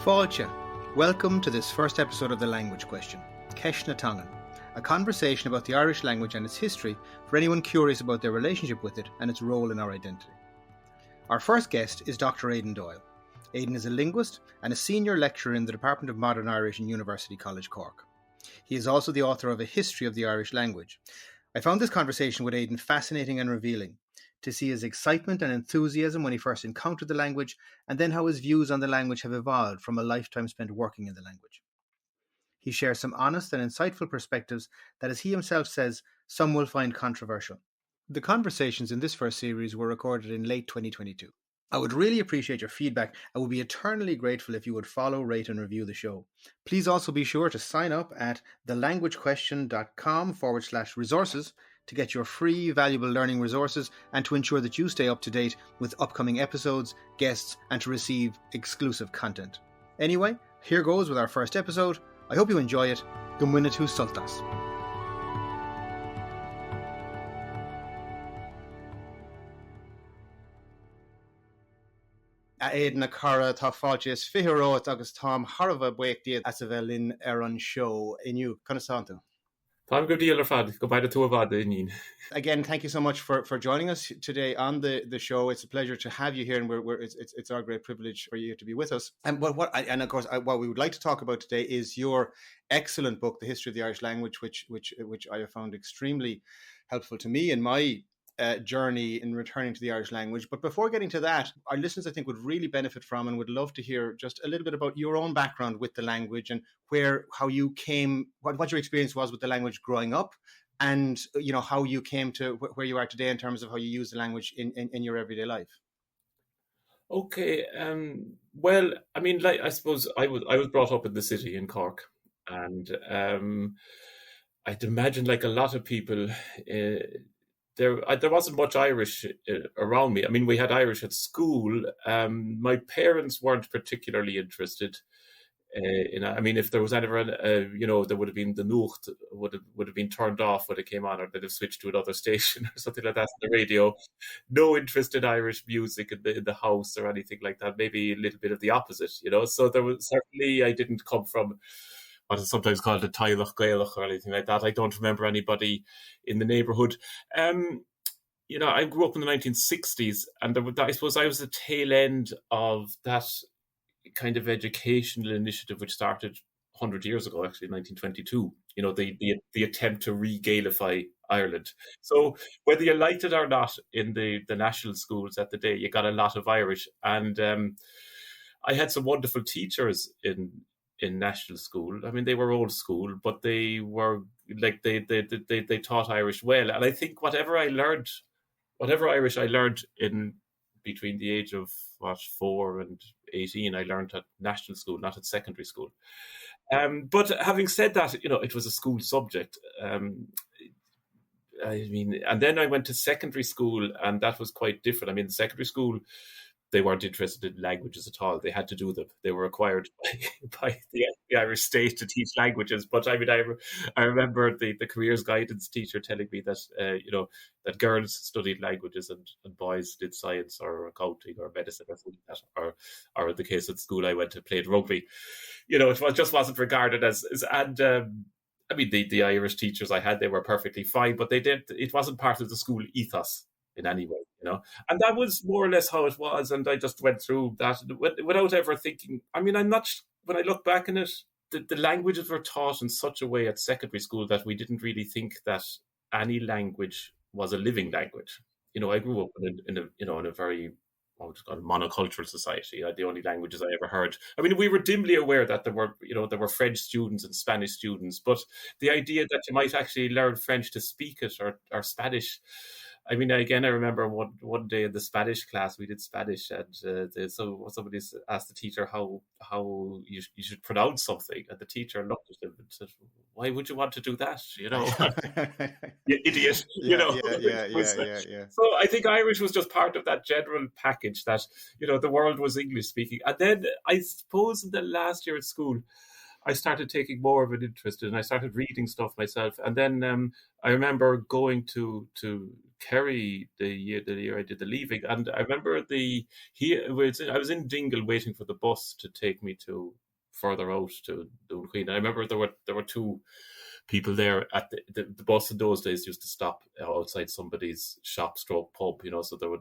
Fáilte, welcome to this first episode of The Language Question, Ceis na Tongan, a conversation about the Irish language and its history for anyone curious about their relationship with it and its role in our identity. Our first guest is Dr. Aidan Doyle. Aidan is a linguist and a senior lecturer in the Department of Modern Irish in University College Cork. He is also the author of A History of the Irish Language. I found this conversation with Aidan fascinating and revealing, to see his excitement and enthusiasm when he first encountered the language, and then how his views on the language have evolved from a lifetime spent working in the language. He shares some honest and insightful perspectives that, as he himself says, some will find controversial. The conversations in this first series were recorded in late 2022. I would really appreciate your feedback and would be eternally grateful if you would follow, rate and review the show. Please also be sure to sign up at thelanguagequestion.com/resources to get your free, valuable learning resources and to ensure that you stay up to date with upcoming episodes, guests, and to receive exclusive content. Anyway, here goes with our first episode. I hope you enjoy it. Gumwina tú sultas. Aidan na cara tá fáilte is fitheróid agus tám Harbh buíoch díad as a bheith linn ar an show inniu. Conna santa. Time good deal or fad. Go by the two of in. Again, thank you so much for joining us today on the show. It's a pleasure to have you here, and it's our great privilege for you to be with us. And what we would like to talk about today is your excellent book, The History of the Irish Language, which I have found extremely helpful to me in my journey in returning to the Irish language. But before getting to that, our listeners, I think, would really benefit from and would love to hear just a little bit about your own background with the language and how you came, what your experience was with the language growing up, and how you came to where you are today in terms of how you use the language in your everyday life. Okay. Well, I mean, like, I suppose I was brought up in the city in Cork, and I'd imagine, like a lot of people, there wasn't much Irish around me. I mean, we had Irish at school. My parents weren't particularly interested in. I mean, if there was ever, there would have been the Nucht would have been turned off when it came on, or they'd have switched to another station or something like that on the radio. No interest in Irish music in the house or anything like that. Maybe a little bit of the opposite, So there was certainly, I didn't come from what is sometimes called a Tailach Gaelach or anything like that. I don't remember anybody in the neighbourhood. I grew up in the 1960s, and I suppose I was the tail end of that kind of educational initiative which started 100 years ago, actually, in 1922. The attempt to re-Gaelify Ireland. So whether you liked it or not, in the national schools at the day, you got a lot of Irish. And I had some wonderful teachers in national school. I mean, they were old school, but they were like they taught Irish well. And I think whatever Irish I learned in between the age of 4 and 18, I learned at national school, not at secondary school. But having said that, it was a school subject. And then I went to secondary school, and that was quite different. I mean, secondary school, they weren't interested in languages at all. They had to do them. They were required by the Irish state to teach languages. But I mean, I remember the careers guidance teacher telling me that that girls studied languages and boys did science or accounting or medicine or something like that. Or in the case of school I went to played rugby. It just wasn't regarded as and. I mean, the Irish teachers I had, they were perfectly fine, but it wasn't part of the school ethos in any way, and that was more or less how it was. And I just went through that without ever thinking. I mean, when I look back on it, the languages were taught in such a way at secondary school that we didn't really think that any language was a living language. I grew up in a very monocultural society. The only languages I ever heard. I mean, we were dimly aware that there were French students and Spanish students, but the idea that you might actually learn French to speak it or Spanish. I mean, again, I remember one day in the Spanish class, we did Spanish, and so somebody asked the teacher how you should pronounce something, and the teacher looked at him and said, "Why would you want to do that? You idiot!" Yeah. So I think Irish was just part of that general package that the world was English speaking, and then I suppose in the last year at school, I started taking more of an interest and I started reading stuff myself. And then I remember going to Kerry the year I did the leaving, and I remember I was in Dingle waiting for the bus to take me to further out to Doonqueen. I remember there were two people there at the bus in those days used to stop outside somebody's shop stroke pub, so there were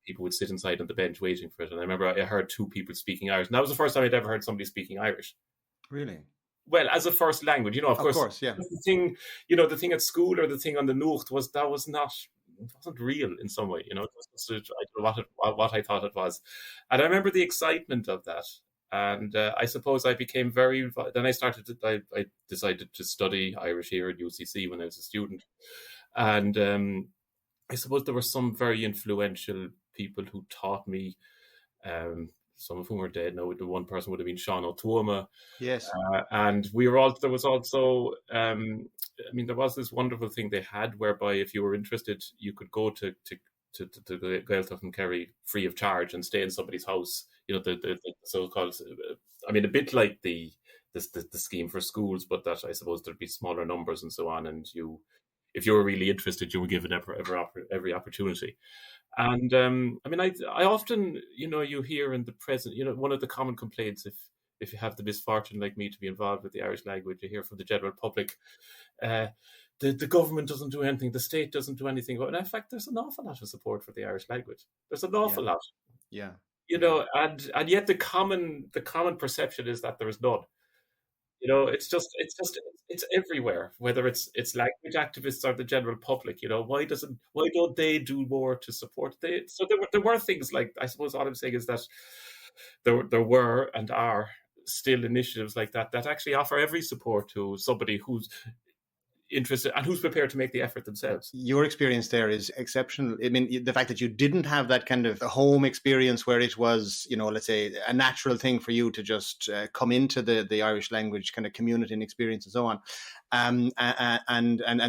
people would sit inside on the bench waiting for it. And I remember I heard two people speaking Irish. And that was the first time I'd ever heard somebody speaking Irish. Really? Well, as a first language, of course, yeah. The thing at school or the thing on the Nucht wasn't real in some way, It was just, I don't know what I thought it was. And I remember the excitement of that. And I suppose I became then I decided to study Irish here at UCC when I was a student. And I suppose there were some very influential people who taught me, some of whom are dead now. The one person would have been Sean O'Tuama. Yes. And there was also, there was this wonderful thing they had whereby if you were interested, you could go to the Gaeltacht and Kerry free of charge and stay in somebody's house. The so-called, a bit like the scheme for schools, but that I suppose there'd be smaller numbers and so on. And if you were really interested, you were given every opportunity. And I often, you hear in the present, one of the common complaints if you have the misfortune like me to be involved with the Irish language, you hear from the general public, the government doesn't do anything, the state doesn't do anything. And in fact, there's an awful lot of support for the Irish language. There's an awful lot. Yeah. And yet the common perception is that there is none. It's everywhere, whether it's language activists or the general public. Why don't they do more to support it? So there were things like, I suppose all I'm saying is that there were and are still initiatives like that actually offer every support to somebody who's interested and who's prepared to make the effort themselves. Your experience there is exceptional. The fact that you didn't have that kind of home experience where it was, let's say a natural thing for you to just come into the Irish language kind of community and experience and so on. And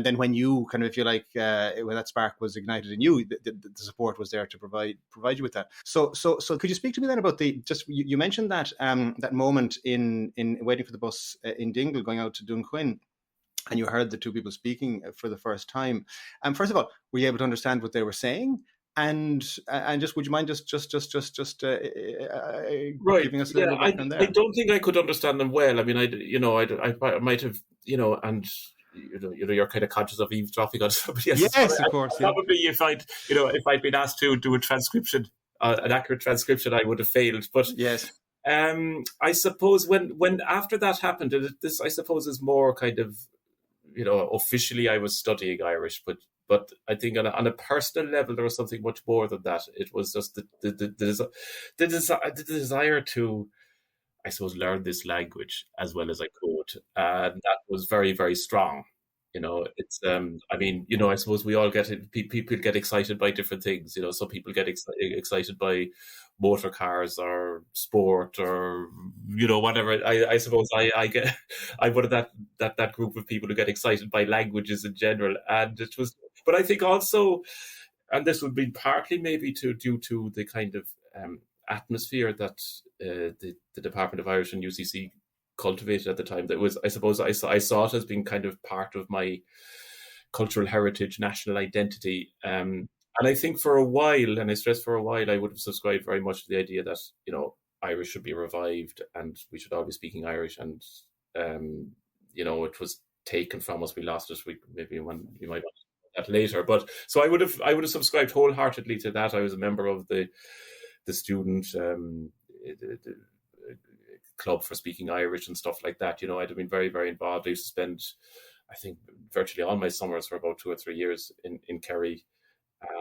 then when you kind of, if you like, when that spark was ignited in you, the support was there to provide you with that. So could you speak to me then about you mentioned that that moment in waiting for the bus in Dingle going out to Dunquin, and you heard the two people speaking for the first time. First of all, were you able to understand what they were saying? And just, would you mind just right. giving us a little background there? I don't think I could understand them well. I might have, and you're kind of conscious of eavesdropping on somebody else. Yes, of course. Probably if I'd been asked to do a transcription, an accurate transcription, I would have failed. But yes. I suppose when after that happened, this I suppose is more kind of, officially I was studying Irish, but I think on a personal level there was something much more than that. It was just the desire to, I suppose, learn this language as well as I could, and that was very, very strong. It's I suppose we all people get excited by different things. Some people get excited by motor cars or sport or whatever. I suppose I'm one of that group of people who get excited by languages in general. And it was, but I think also, and this would be partly maybe due to the kind of atmosphere that the Department of Irish and UCC cultivated at the time. That was, I suppose, I saw it as being kind of part of my cultural heritage, national identity. And I think for a while, and I stress for a while, I would have subscribed very much to the idea that, Irish should be revived and we should all be speaking Irish. And, it was taken from us. We lost it. Maybe when you might want that later. But so I would have subscribed wholeheartedly to that. I was a member of the student club for speaking Irish and stuff like that. I'd have been very, very involved. I used to spend, I think, virtually all my summers for about 2 or 3 years in Kerry,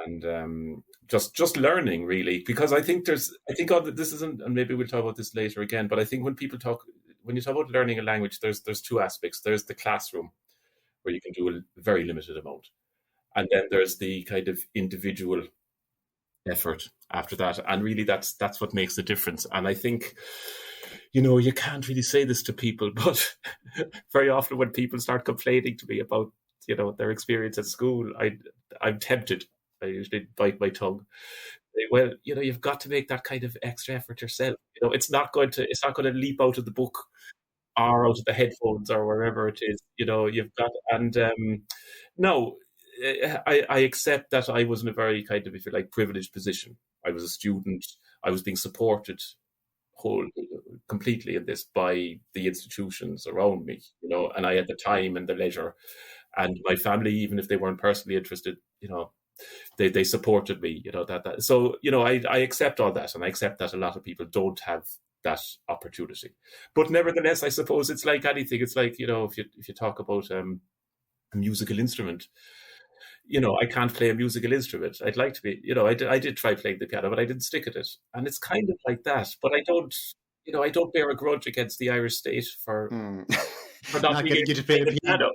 and just learning really, because I think this isn't, and maybe we'll talk about this later again, but I think when you talk about learning a language, there's two aspects. There's the classroom where you can do a very limited amount, and then there's the kind of individual effort after that, and really that's what makes the difference. And I think, you can't really say this to people, but very often when people start complaining to me about, their experience at school, I'm tempted. I usually bite my tongue. Well, you've got to make that kind of extra effort yourself. It's not going to leap out of the book or out of the headphones or wherever it is. You've got, and no, I accept that I was in a very kind of, if you like, privileged position. I was a student. I was being supported completely in this by the institutions around me, and I had the time and the leisure, and my family, even if they weren't personally interested, they supported me, that. So, I accept all that, and I accept that a lot of people don't have that opportunity. But nevertheless, I suppose it's like anything. It's like, if you talk about a musical instrument, I can't play a musical instrument. I'd like to be, I did try playing the piano, but I didn't stick at it. And it's kind of like that. But I don't bear a grudge against the Irish state for not being able to play the piano.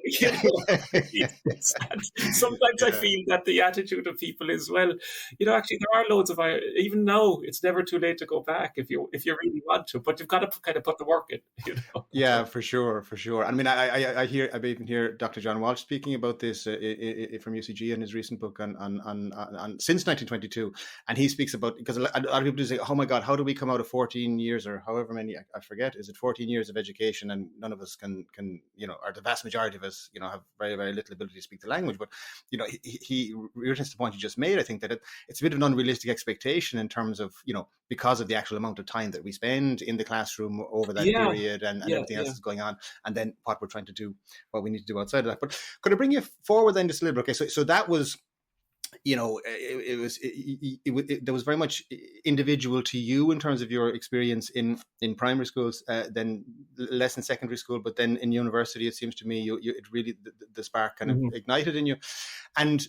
Sometimes I feel that the attitude of people is, well, actually there are loads of Irish, even now it's never too late to go back if you really want to, but you've got to kind of put the work in. Yeah, for sure. I mean, I even hear Dr. John Walsh speaking about this from UCG in his recent book on since 1922, and he speaks about, because a lot of people do say, oh my God, how do we come out of 14 years or however many, I forget, is it 14 years of education, and none of us can or the vast majority of us, have very, very little ability to speak the language. But, he returns to the point you just made. I think that it's a bit of an unrealistic expectation in terms of, because of the actual amount of time that we spend in the classroom over that period and everything else is going on. And then what we're trying to do, what we need to do outside of that. But could I bring you forward then just a little bit? Okay, so that was, there was very much individual to you in terms of your experience in primary schools, then less in secondary school, but then in university, it seems to me it really the spark kind of ignited in you, and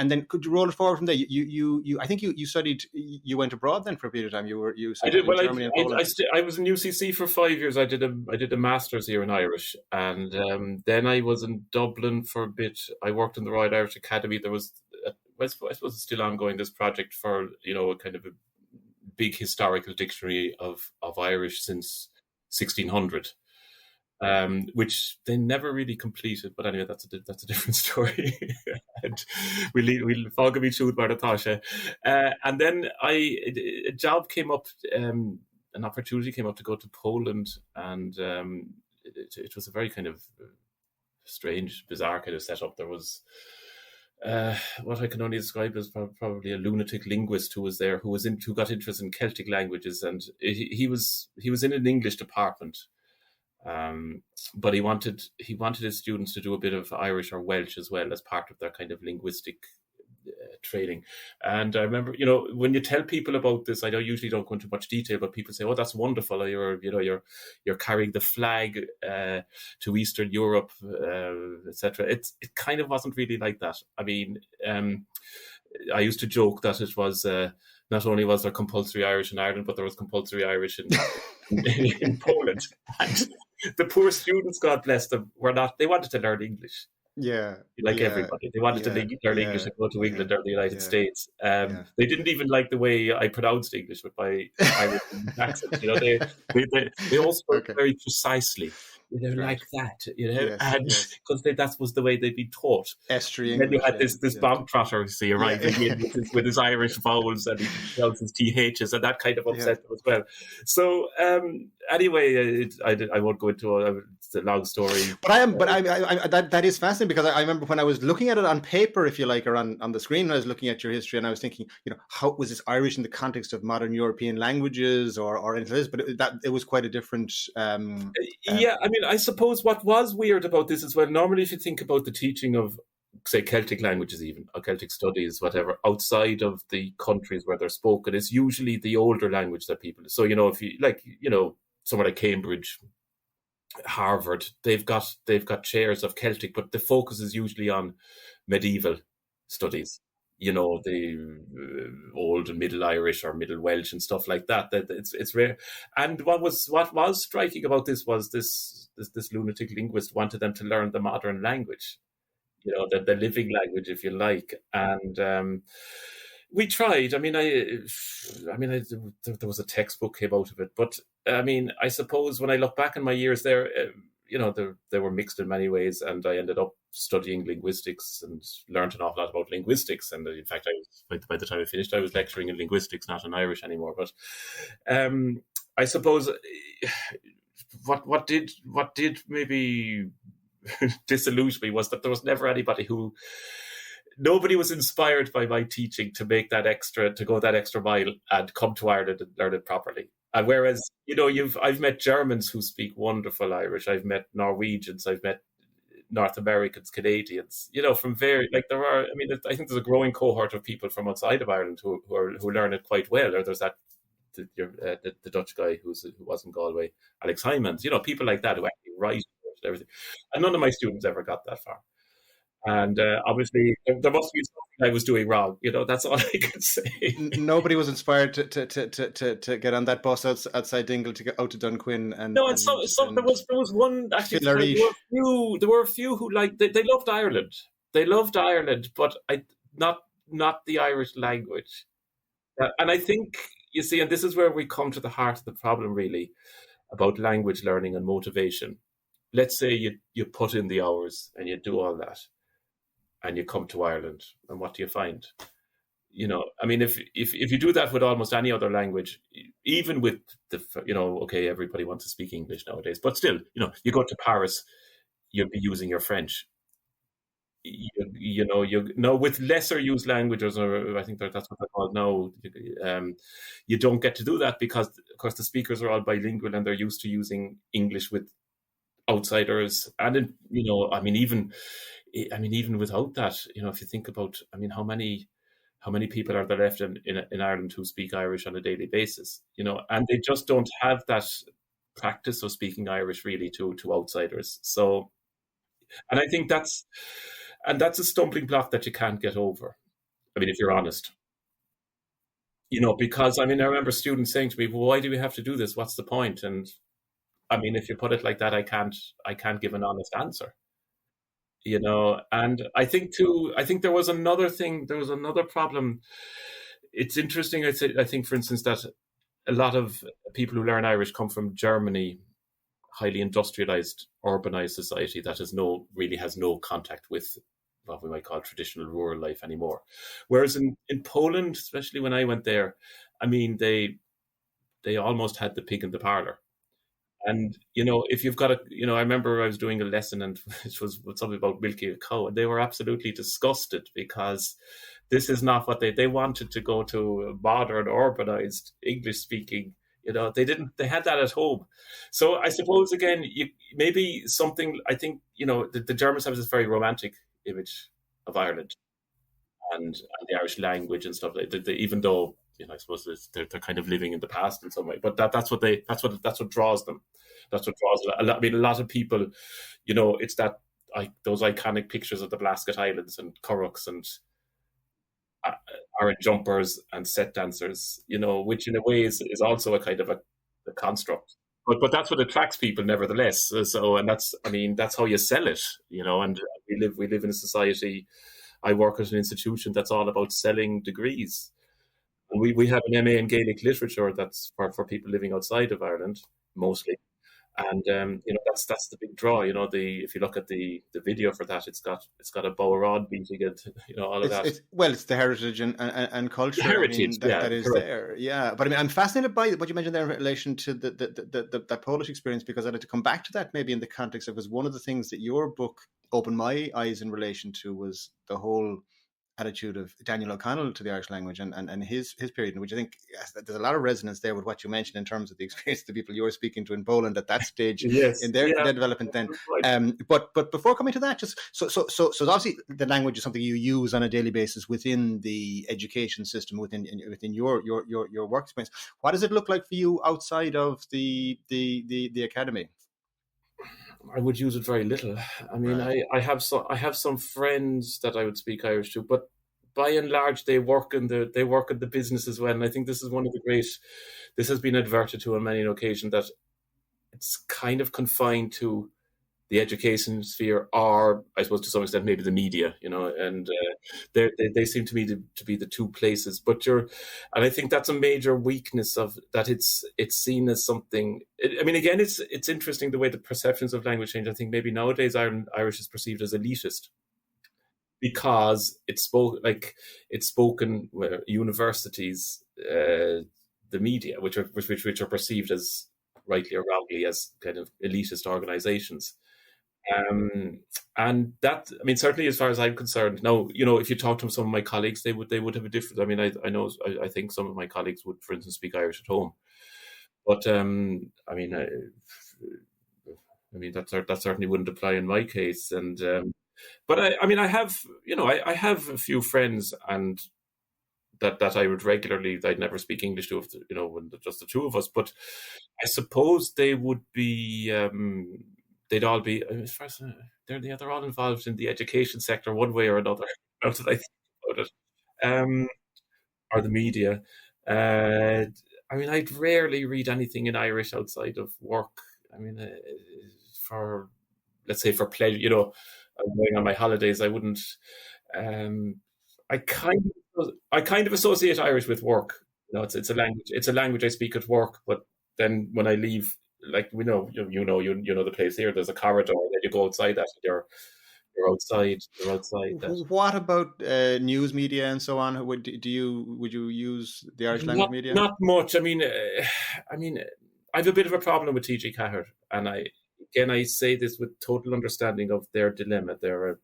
then could you roll it forward from there? You I think you studied, you went abroad then for a period of time. I did. Well, I was in UCC for 5 years. I did a master's here in Irish, and then I was in Dublin for a bit. I worked in the Royal Irish Academy. There was I suppose it's still ongoing, this project for, a kind of a big historical dictionary of Irish since 1600, which they never really completed. But anyway, that's a different story. And we'll fog me through about Natasha. And then a job came up, an opportunity came up to go to Poland, and it was a very kind of strange, bizarre kind of setup. There was what I can only describe as probably a lunatic linguist who was there, who got interested in Celtic languages, and he was in an English department, but he wanted his students to do a bit of Irish or Welsh as well as part of their kind of linguistic training. And I remember, when you tell people about this, I usually don't go into much detail, but people say, "Oh, that's wonderful! You're carrying the flag to Eastern Europe, etc." It kind of wasn't really like that. I mean, I used to joke that it was not only was there compulsory Irish in Ireland, but there was compulsory Irish in Poland. And the poor students, God bless them, they wanted to learn English. Yeah, everybody, they wanted to learn English and go to England or the United States. They didn't even like the way I pronounced English with my Irish accent. They all spoke very precisely. Like that, and because that was the way they'd been taught. Estuary English. Then you had this bomb trotter, arriving in with his Irish vowels and he spells his THs, and that kind of upset them as well. So anyway, I won't go into it's a long story. But that is fascinating, because I remember when I was looking at it on paper, if you like, or on the screen, I was looking at your history, and I was thinking, how was this Irish in the context of modern European languages or anything like this? But it was quite a different. I mean, I suppose what was weird about this as well, normally if you think about the teaching of, say, Celtic languages even, or Celtic studies, whatever, outside of the countries where they're spoken, it's usually the older language that people... So, if you, somewhere like Cambridge, Harvard, they've got chairs of Celtic, but the focus is usually on medieval studies. The old and middle Irish or middle Welsh and stuff like that. That it's rare. And what was striking about this was this lunatic linguist wanted them to learn the modern language, the living language, if you like. And we tried. I mean, there was a textbook came out of it, but I mean, I suppose when I look back on my years there, they were mixed in many ways, and I ended up studying linguistics and learned an awful lot about linguistics. And in fact, by the time I finished, I was lecturing in linguistics, not in Irish anymore. But I suppose what did maybe disillusion me was that there was never anybody who nobody was inspired by my teaching to go that extra mile and come to Ireland and learn it properly. And whereas, I've met Germans who speak wonderful Irish. I've met Norwegians. I've met North Americans, Canadians, from there are, I think there's a growing cohort of people from outside of Ireland who learn it quite well. Or there's the Dutch guy who was in Galway, Alex Hymans, people like that who actually write and everything. And none of my students ever got that far. And obviously, there must be something I was doing wrong. That's all I can say. Nobody was inspired to get on that bus outside Dingle to get out to Dunquin. There was one actually. There were a few who they loved Ireland. They loved Ireland, but not the Irish language. And I think, you see, and this is where we come to the heart of the problem, really, about language learning and motivation. Let's say you put in the hours and you do all that, and you come to Ireland, and what do you find? If you do that with almost any other language, even with okay, everybody wants to speak English nowadays, but still, you go to Paris, you'll be using your French. With lesser used languages, or I think that's what they're called now, you don't get to do that because, of course, the speakers are all bilingual and they're used to using English with outsiders. And even without that, if you think about, how many people are there left in Ireland who speak Irish on a daily basis, and they just don't have that practice of speaking Irish really to outsiders. So, and I think that's a stumbling block that you can't get over. If you're honest, because I remember students saying to me, well, why do we have to do this? What's the point? And if you put it like that, I can't give an honest answer. And I think there was another problem. It's interesting. I think, for instance, that a lot of people who learn Irish come from Germany, highly industrialized, urbanized society that has no contact with what we might call traditional rural life anymore. Whereas in Poland, especially when I went there, they almost had the pig in the parlor. And, if you've got I remember I was doing a lesson and it was something about milking a cow, and they were absolutely disgusted because this is not what they wanted to go to a modern, urbanized, English speaking. They had that at home. So I suppose, again, maybe something, I think, the Germans have this very romantic image of Ireland and the Irish language and stuff like that, even though, I suppose they're kind of living in the past in some way, but that's what draws them. That's what draws them. A lot of people, it's that those iconic pictures of the Blasket Islands and Currachs and orange jumpers and set dancers, which in a way is also a kind of a construct. But that's what attracts people, nevertheless. So, and that's how you sell it, And we live in a society. I work at an institution that's all about selling degrees. And we have an MA in Gaelic literature that's for people living outside of Ireland, mostly. And that's the big draw. If you look at the video for that, it's got a Bowerod beating it, all of that. It's the heritage and culture. The heritage, that is correct. there. Yeah, but I'm fascinated by what you mentioned there in relation to the Polish experience, because I'd like to come back to that maybe in the context of, because one of the things that your book opened my eyes in relation to was the whole attitude of Daniel O'Connell to the Irish language and his period, in which I think there's a lot of resonance there with what you mentioned in terms of the experience of the people you were speaking to in Poland at that stage in their development then. But before coming to that, just so obviously the language is something you use on a daily basis within the education system, within your work experience. What does it look like for you outside of the academy? I would use it very little. I have some friends that I would speak Irish to, but by and large they work in the business as well. And I think this is one of the this has been adverted to on many an occasion, that it's kind of confined to the education sphere, or I suppose to some extent maybe the media, and they seem to me to be the two places. And I think that's a major weakness of that. It's seen as something. Again, it's interesting the way the perceptions of language change. I think maybe nowadays Irish is perceived as elitist because it's spoken where universities, the media, which are perceived as rightly or wrongly as kind of elitist organizations. And that, I mean, certainly as far as I'm concerned, now, if you talk to some of my colleagues, they would have a different. I mean, I know, I think some of my colleagues would, for instance, speak Irish at home, but I mean that certainly wouldn't apply in my case. And but I mean, I have, I have a few friends, and that I would regularly, I'd never speak English to, if when just the two of us. But I suppose they would be, they'd all be, as far as they're all involved in the education sector one way or another. Now that I think about it, or the media. I mean, I'd rarely read anything in Irish outside of work. I mean, for, let's say, for pleasure, I'm going on my holidays, I wouldn't. I kind of associate Irish with work. It's a language. It's a language I speak at work. But then when I leave, like we know, you know the place here. There's a corridor, and then you go outside that. You're outside. You're outside that. What about news media and so on? Would you use the Irish language media? Not much. I mean, I have a bit of a problem with TG Cahir, and I say this with total understanding of their dilemma. They're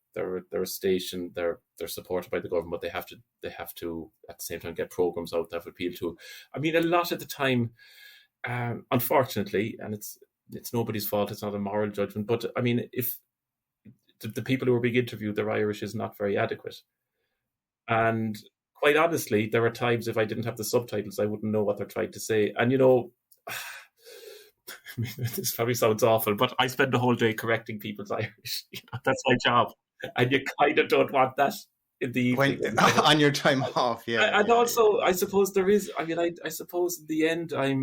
a station. They're supported by the government. They have to at the same time get programs out that appeal to. I mean, a lot of the time, unfortunately, and it's nobody's fault. It's not a moral judgment. But I mean, if the people who are being interviewed, their Irish is not very adequate, and quite honestly, there are times if I didn't have the subtitles, I wouldn't know what they're trying to say. And I mean, this probably sounds awful, but I spend the whole day correcting people's Irish. That's my job, and you kind of don't want that in the evening. On your time off, yeah. And also, I suppose there is. I mean, I suppose in the end, I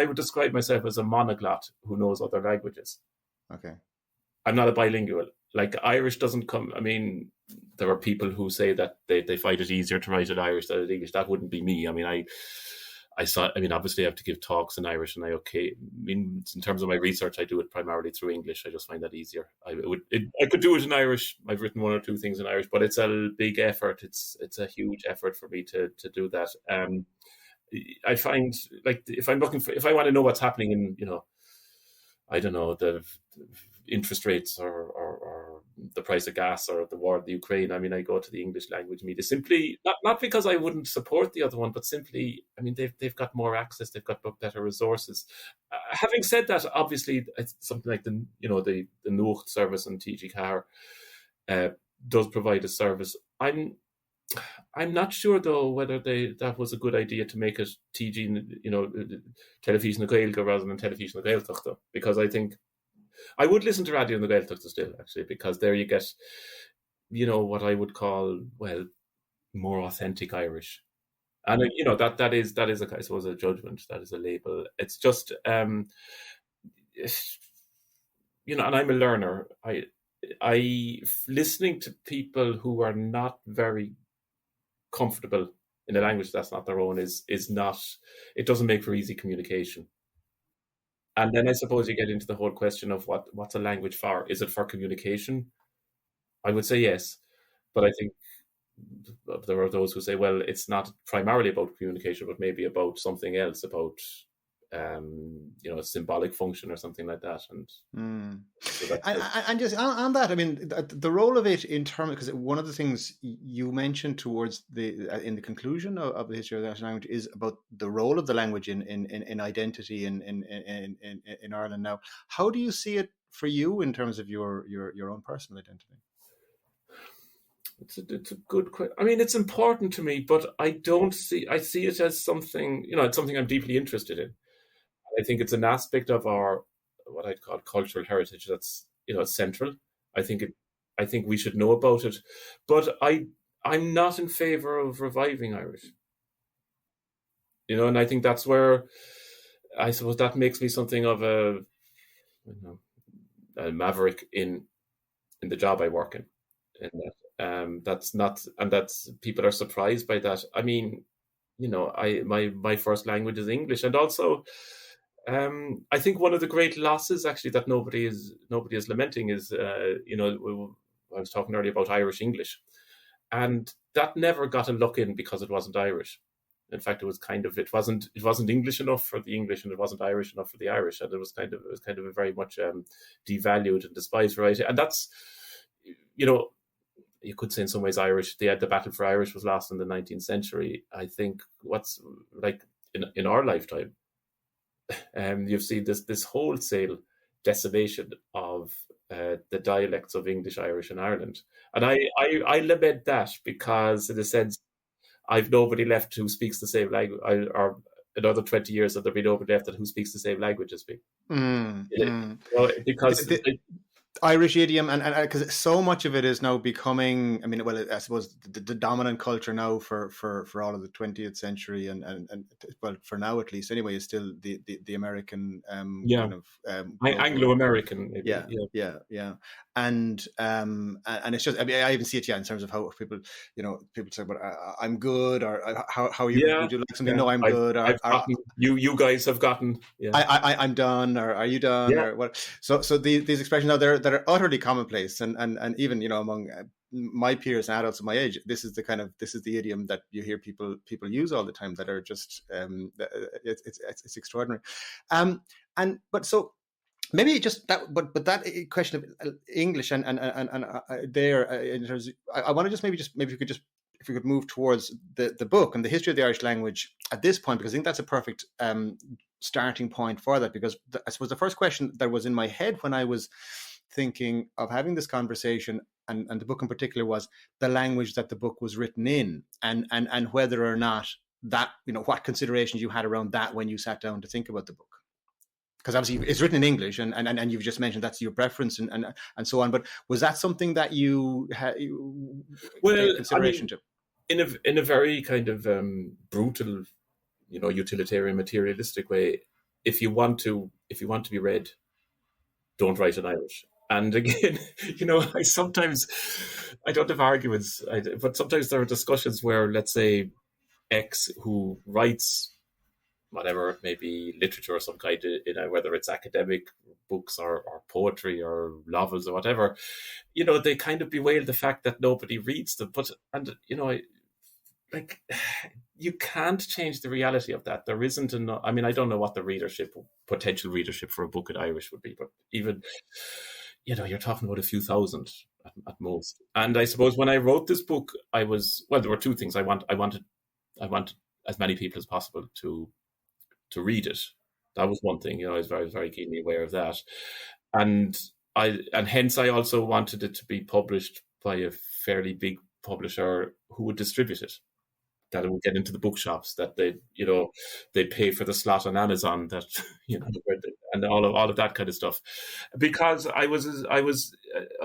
would describe myself as a monoglot who knows other languages. Okay. I'm not a bilingual. Like, Irish doesn't come. I mean, there are people who say that they find it easier to write in Irish than in English. That wouldn't be me. I mean, obviously I have to give talks in Irish, and in terms of my research, I do it primarily through English. I just find that easier. I could do it in Irish. I've written one or two things in Irish, but it's a big effort. It's a huge effort for me to do that. I find, like, if I want to know what's happening in, I don't know, the interest rates or the price of gas or the war in the Ukraine, I mean, I go to the English language media simply, not because I wouldn't support the other one, but simply, I mean, they've got more access, they've got better resources. Having said that, obviously, it's something like the Nuacht service and TG Car does provide a service. I'm not sure, though, whether that was a good idea to make it TG, Television na Gaeilge rather than Television na Gaeltachta, because I think I would listen to radio na Gaeltachta still, actually, because there you get, what I would call, well, more authentic Irish. And, that is I suppose, a judgment. That is a label. It's just, and I'm a learner. I listening to people who are not very comfortable in a language that's not their own is not, it doesn't make for easy communication. And then I suppose you get into the whole question of what's a language for? Is it for communication? I would say yes, but I think there are those who say, well, it's not primarily about communication, but maybe about something else, about a symbolic function or something like that. And and just on that, I mean, the role of it in terms, because one of the things you mentioned towards in the conclusion of the history of the Irish language is about the role of the language in identity in Ireland now. How do you see it for you in terms of your own personal identity? It's a good question. I mean, it's important to me, but I see it as something, it's something I'm deeply interested in. I think it's an aspect of our, what I'd call, cultural heritage that's, central. I think we should know about it, but I'm not in favor of reviving Irish. And I think that's where, I suppose, that makes me something of a maverick in the job I work in. And that's people are surprised by that. I mean, my first language is English, and also, I think one of the great losses, actually, that nobody is lamenting is, I was talking earlier about Irish English, and that never got a look in because it wasn't Irish. In fact, it wasn't English enough for the English, and it wasn't Irish enough for the Irish, and it was kind of a very much devalued and despised variety. And that's, you could say in some ways the battle for Irish was lost in the 19th century. I think what's like in our lifetime, you've seen this wholesale decimation of the dialects of English, Irish in Ireland. And I lament that, because in a sense, I've nobody left who speaks the same language, or another 20 years that there'll be nobody left who speaks the same language as me. Because Irish idiom, and because so much of it is now becoming, I suppose the dominant culture now for all of the 20th century, and well, for now at least anyway, is still the American kind of Anglo-American, maybe. Yeah. And it's just, I even see it in terms of how people say, but I'm good, or how are you? Would you like something? No, I'm good. You guys have gotten. Yeah. I'm done, or are you done, or what? So these expressions now, that are utterly commonplace, and even among my peers and adults of my age, this is the idiom that you hear people use all the time, that are just it's extraordinary. But so maybe just that, but that question of English and there in terms of, I want to just maybe if we could move towards the book and the history of the Irish language at this point, because I think that's a perfect starting point for that. Because I suppose the first question that was in my head when I was thinking of having this conversation, and the book in particular, was the language that the book was written in, and whether or not that, what considerations you had around that when you sat down to think about the book. Because obviously it's written in English, and you've just mentioned that's your preference and so on. But was that something that you had consideration to? In a very kind of brutal, utilitarian, materialistic way, if you want to be read, don't write in Irish. And again, I don't have arguments, but sometimes there are discussions where, let's say, X, who writes whatever it may be, literature or some kind, whether it's academic books or poetry or novels or whatever, they kind of bewail the fact that nobody reads them. You can't change the reality of that. There isn't enough. I don't know what the potential readership for a book in Irish would be, but even, you're talking about a few thousand at most. And I suppose when I wrote this book, there were two things. I wanted as many people as possible to read it. That was one thing. I was very, very keenly aware of that. And hence I also wanted it to be published by a fairly big publisher who would distribute it, that it would get into the bookshops, that they'd pay for the slot on Amazon, that and all of that kind of stuff, because I was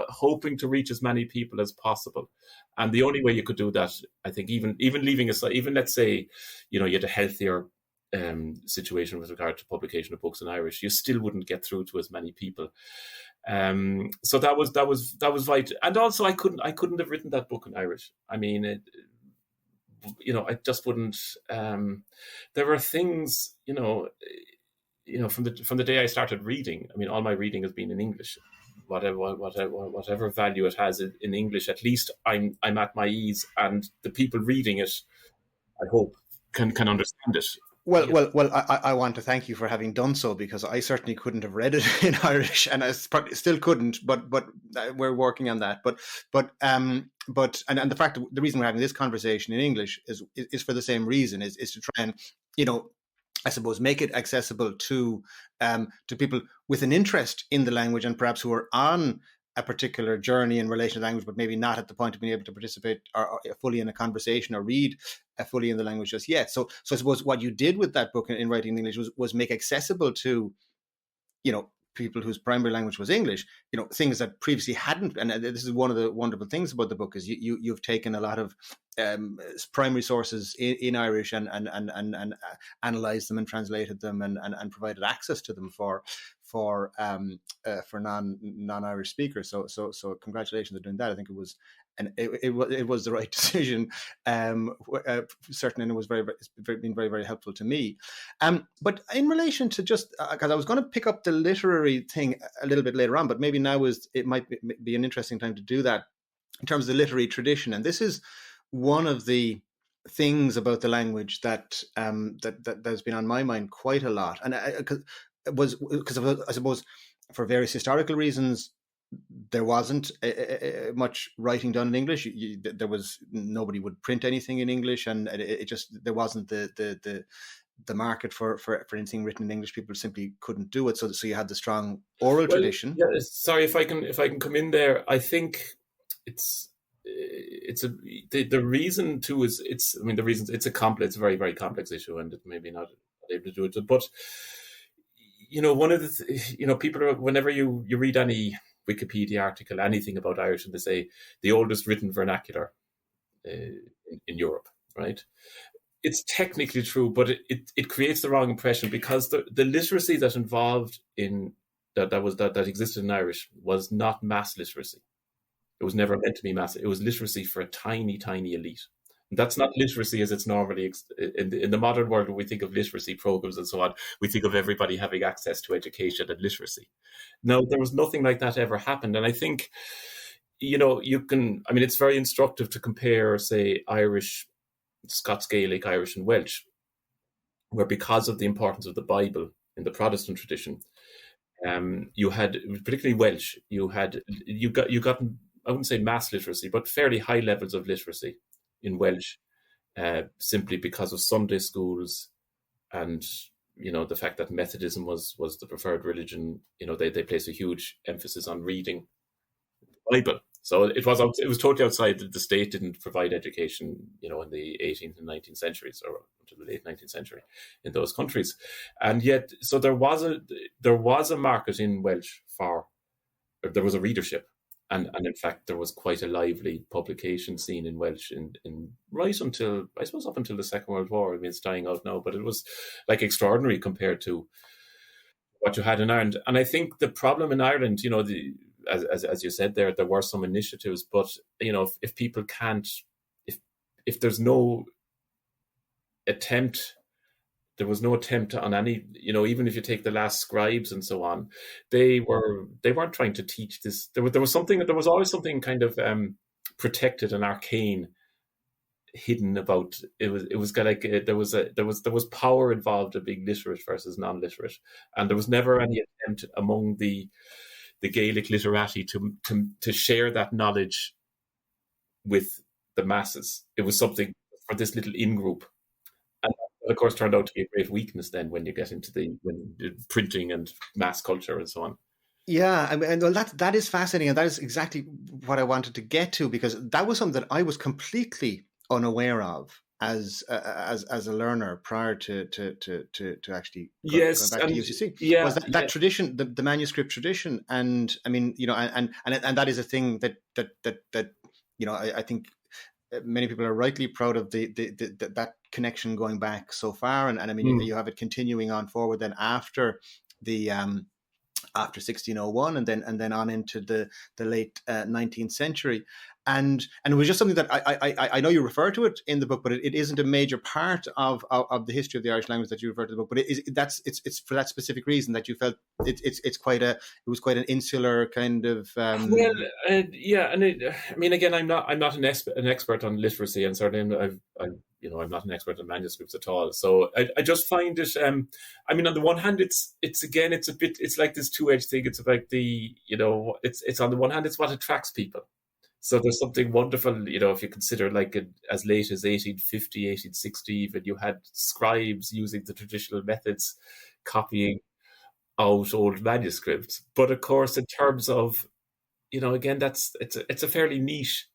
hoping to reach as many people as possible. And the only way you could do that, I think, even leaving aside, even let's say you had a healthier situation with regard to publication of books in Irish, you still wouldn't get through to as many people. So that was vital. And also I couldn't have written that book in Irish. I just wouldn't. There were things, from the day I started reading. All my reading has been in English. Whatever value it has in English, at least I'm at my ease, and the people reading it, I hope, can understand it. Well, I want to thank you for having done so, because I certainly couldn't have read it in Irish, and I probably still couldn't. But we're working on that. But the fact that the reason we're having this conversation in English is for the same reason, is to try and I suppose make it accessible to people with an interest in the language, and perhaps who are on a particular journey in relation to language, but maybe not at the point of being able to participate or fully in a conversation or read fully in the language just yet. So I suppose what you did with that book in writing in English was make accessible to, people whose primary language was English, things that previously hadn't. And this is one of the wonderful things about the book, is you've taken a lot of primary sources in Irish and analysed them and translated them and provided access to them for non-Irish speakers. So congratulations on doing that. I think it was the right decision, certainly, and it was been very, very helpful to me. But in relation to just because I was going to pick up the literary thing a little bit later on, but maybe now it might be an interesting time to do that in terms of the literary tradition. And this is one of the things about the language that has been on my mind quite a lot, and because I suppose for various historical reasons there wasn't much writing done in English. There was nobody would print anything in English, and it just there wasn't the market for anything written in English. People simply couldn't do it. So you had the strong oral tradition. Yeah, sorry if I can come in there. I think the reason too is the reasons it's a very, very complex issue, and it maybe not able to do it. But one of the people are, whenever you read any Wikipedia article, anything about Irish, and they say the oldest written vernacular in Europe, right? It's technically true, but it creates the wrong impression, because the literacy that involved in that existed in Irish was not mass literacy. It was never meant to be mass. It was literacy for a tiny, tiny elite. And that's not literacy as it's normally in the modern world. When we think of literacy programs and so on, we think of everybody having access to education and literacy. No, there was nothing like that ever happened. And I think, it's very instructive to compare, say, Irish, Scots Gaelic, Irish, and Welsh, where because of the importance of the Bible in the Protestant tradition, you had, particularly Welsh, you got I wouldn't say mass literacy, but fairly high levels of literacy in Welsh, simply because of Sunday schools and the fact that Methodism was the preferred religion. They placed a huge emphasis on reading the Bible. So it was totally outside. The state didn't provide education, in the 18th and 19th centuries, or until the late 19th century in those countries. And yet, so there was a market in Welsh there was a readership. And in fact, there was quite a lively publication scene in Welsh in right until, I suppose, up until the Second World War. I mean, it's dying out now, but it was like extraordinary compared to what you had in Ireland. And I think the problem in Ireland, as you said there were some initiatives, but if people can't, if there's no attempt, there was no attempt on any, even if you take the last scribes and so on, they weren't trying to teach this. There was always something kind of protected and arcane hidden about it. Was like there was power involved of being literate versus non-literate, and there was never any attempt among the Gaelic literati to share that knowledge with the masses. It was something for this little in-group. And that, of course, turned out to be a great weakness then when you get into the printing and mass culture and so on. Yeah, and that is fascinating, and that is exactly what I wanted to get to, because that was something that I was completely unaware of as a learner prior to actually going back to UCC. Yeah, was that tradition, the manuscript tradition, and I mean, and that is a thing that I think many people are rightly proud of that connection going back so far, and I mean you have it continuing on forward then after the after 1601 and then on into the late 19th century. And it was just something that I know you refer to it in the book, but it isn't a major part of the history of the Irish language that you refer to the book. But it's for that specific reason that you felt it was quite an insular kind of. Yeah, and I mean, again, I'm not an expert on literacy, and certainly I'm not an expert on manuscripts at all. So I just find it. I mean, on the one hand, it's like this two-edged thing. It's like it's on the one hand, it's what attracts people. So there's something wonderful, if you consider like as late as 1850, 1860, even you had scribes using the traditional methods, copying out old manuscripts. But of course, in terms of, again, it's a fairly niche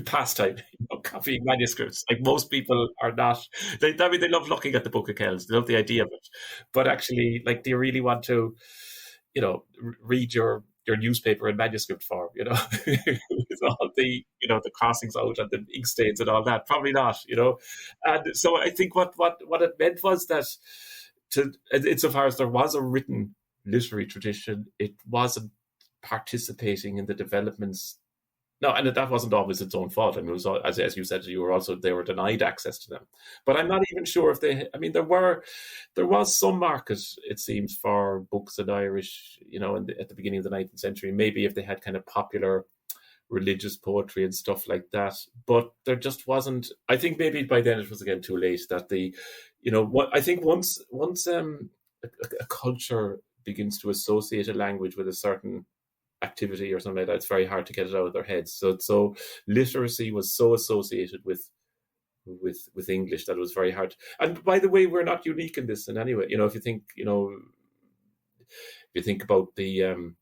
pastime, copying manuscripts. Like most people are not. They love looking at the Book of Kells. They love the idea of it, but actually, like, they really want to, read your newspaper in manuscript form, with all the, the crossings out and the ink stains and all that. Probably not, And so I think what it meant was that, insofar as there was a written literary tradition, it wasn't participating in the developments. No, and that wasn't always its own fault. I mean, it was, as you said, they were denied access to them. But I'm not even sure if they. I mean, there was some market, it seems, for books in Irish, at the beginning of the 19th century. Maybe if they had kind of popular religious poetry and stuff like that. But there just wasn't. I think maybe by then it was again too late. That I think once a culture begins to associate a language with a certain activity or something like that, it's very hard to get it out of their heads. So literacy was so associated with English that it was very hard. And by the way, we're not unique in this in any way. If you think about the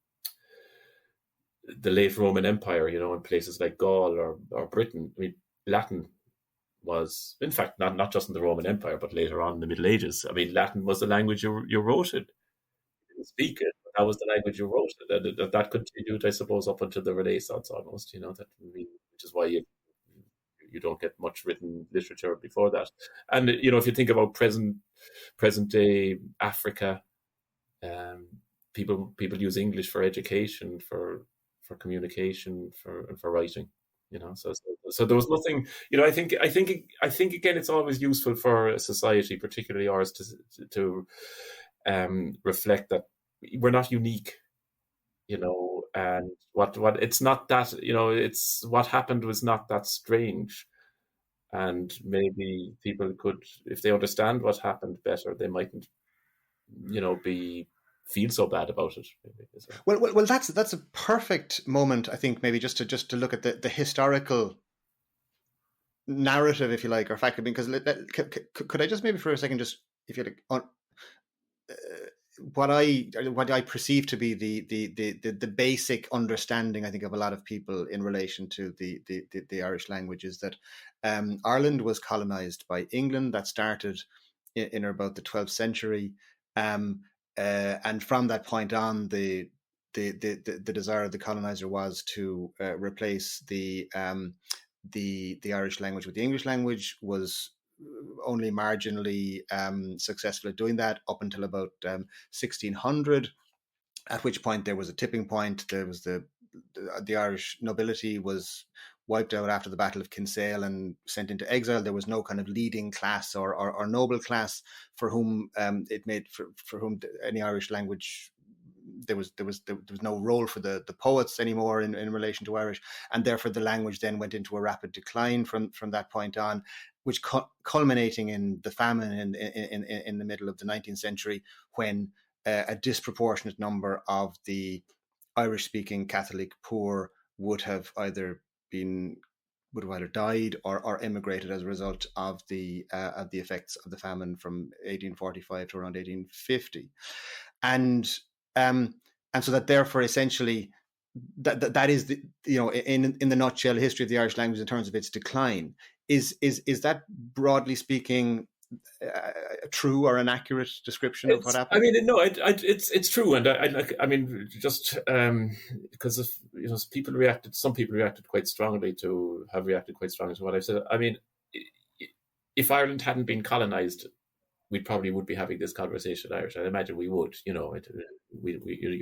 late Roman Empire, in places like Gaul or Britain, I mean, Latin was, in fact, not just in the Roman Empire, but later on in the Middle Ages. I mean, Latin was the language you wrote it. You didn't speak it, but that was the language you wrote it. That continued, I suppose, up until the Renaissance almost, which is why you don't get much written literature before that. And, if you think about present day Africa, people use English for education, for communication, for writing. So there was nothing. I think again, it's always useful for a society, particularly ours, to reflect that we're not unique. And what it's not that it's what happened was not that strange, and maybe people could, if they understand what happened better, they mightn't feel so bad about it. Well, that's a perfect moment, I think, maybe just to look at the historical narrative, if you like, or fact, because could I just maybe for a second, just if you like, what I perceive to be the basic understanding, I think, of a lot of people in relation to the Irish language is that Ireland was colonized by England. That started in about the 12th century, and from that point on, the desire of the colonizer was to replace the Irish language with the English language. Was only marginally successful at doing that up until about 1600, at which point there was a tipping point. There was the Irish nobility was wiped out after the Battle of Kinsale and sent into exile. There was no kind of leading class or noble class for whom for whom any Irish language. There was no role for the poets anymore in relation to Irish, and therefore the language then went into a rapid decline from that point on, which culminating in the famine in the middle of the 19th century, when a disproportionate number of the Irish-speaking Catholic poor would have either died or emigrated as a result of the effects of the famine from 1845 to around 1850, and so that therefore essentially that is the in the nutshell history of the Irish language in terms of its decline. Is that broadly speaking a true or an accurate description of what happened? I mean, no, it's true, and I mean, just because of some people reacted quite strongly to what I've said. I mean, if Ireland hadn't been colonized, we probably would be having this conversation in Irish. I imagine we would. You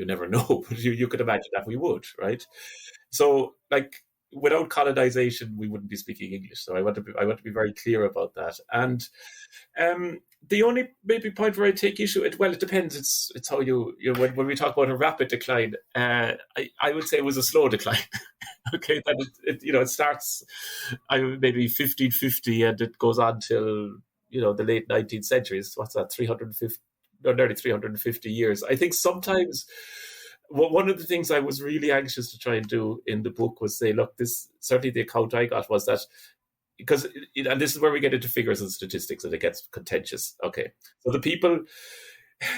never know, but you could imagine that we would, right? So, like, without colonization, we wouldn't be speaking English. So I want to be very clear about that. And the only maybe point where I take issue, it depends. It's how when we talk about a rapid decline, I would say it was a slow decline. Okay, that it starts maybe 1550 and it goes on till the late 19th century. What's that? 350 years. I think sometimes. One of the things I was really anxious to try and do in the book was say, look, certainly the account I got was that, because, and this is where we get into figures and statistics and it gets contentious. Okay, so the people,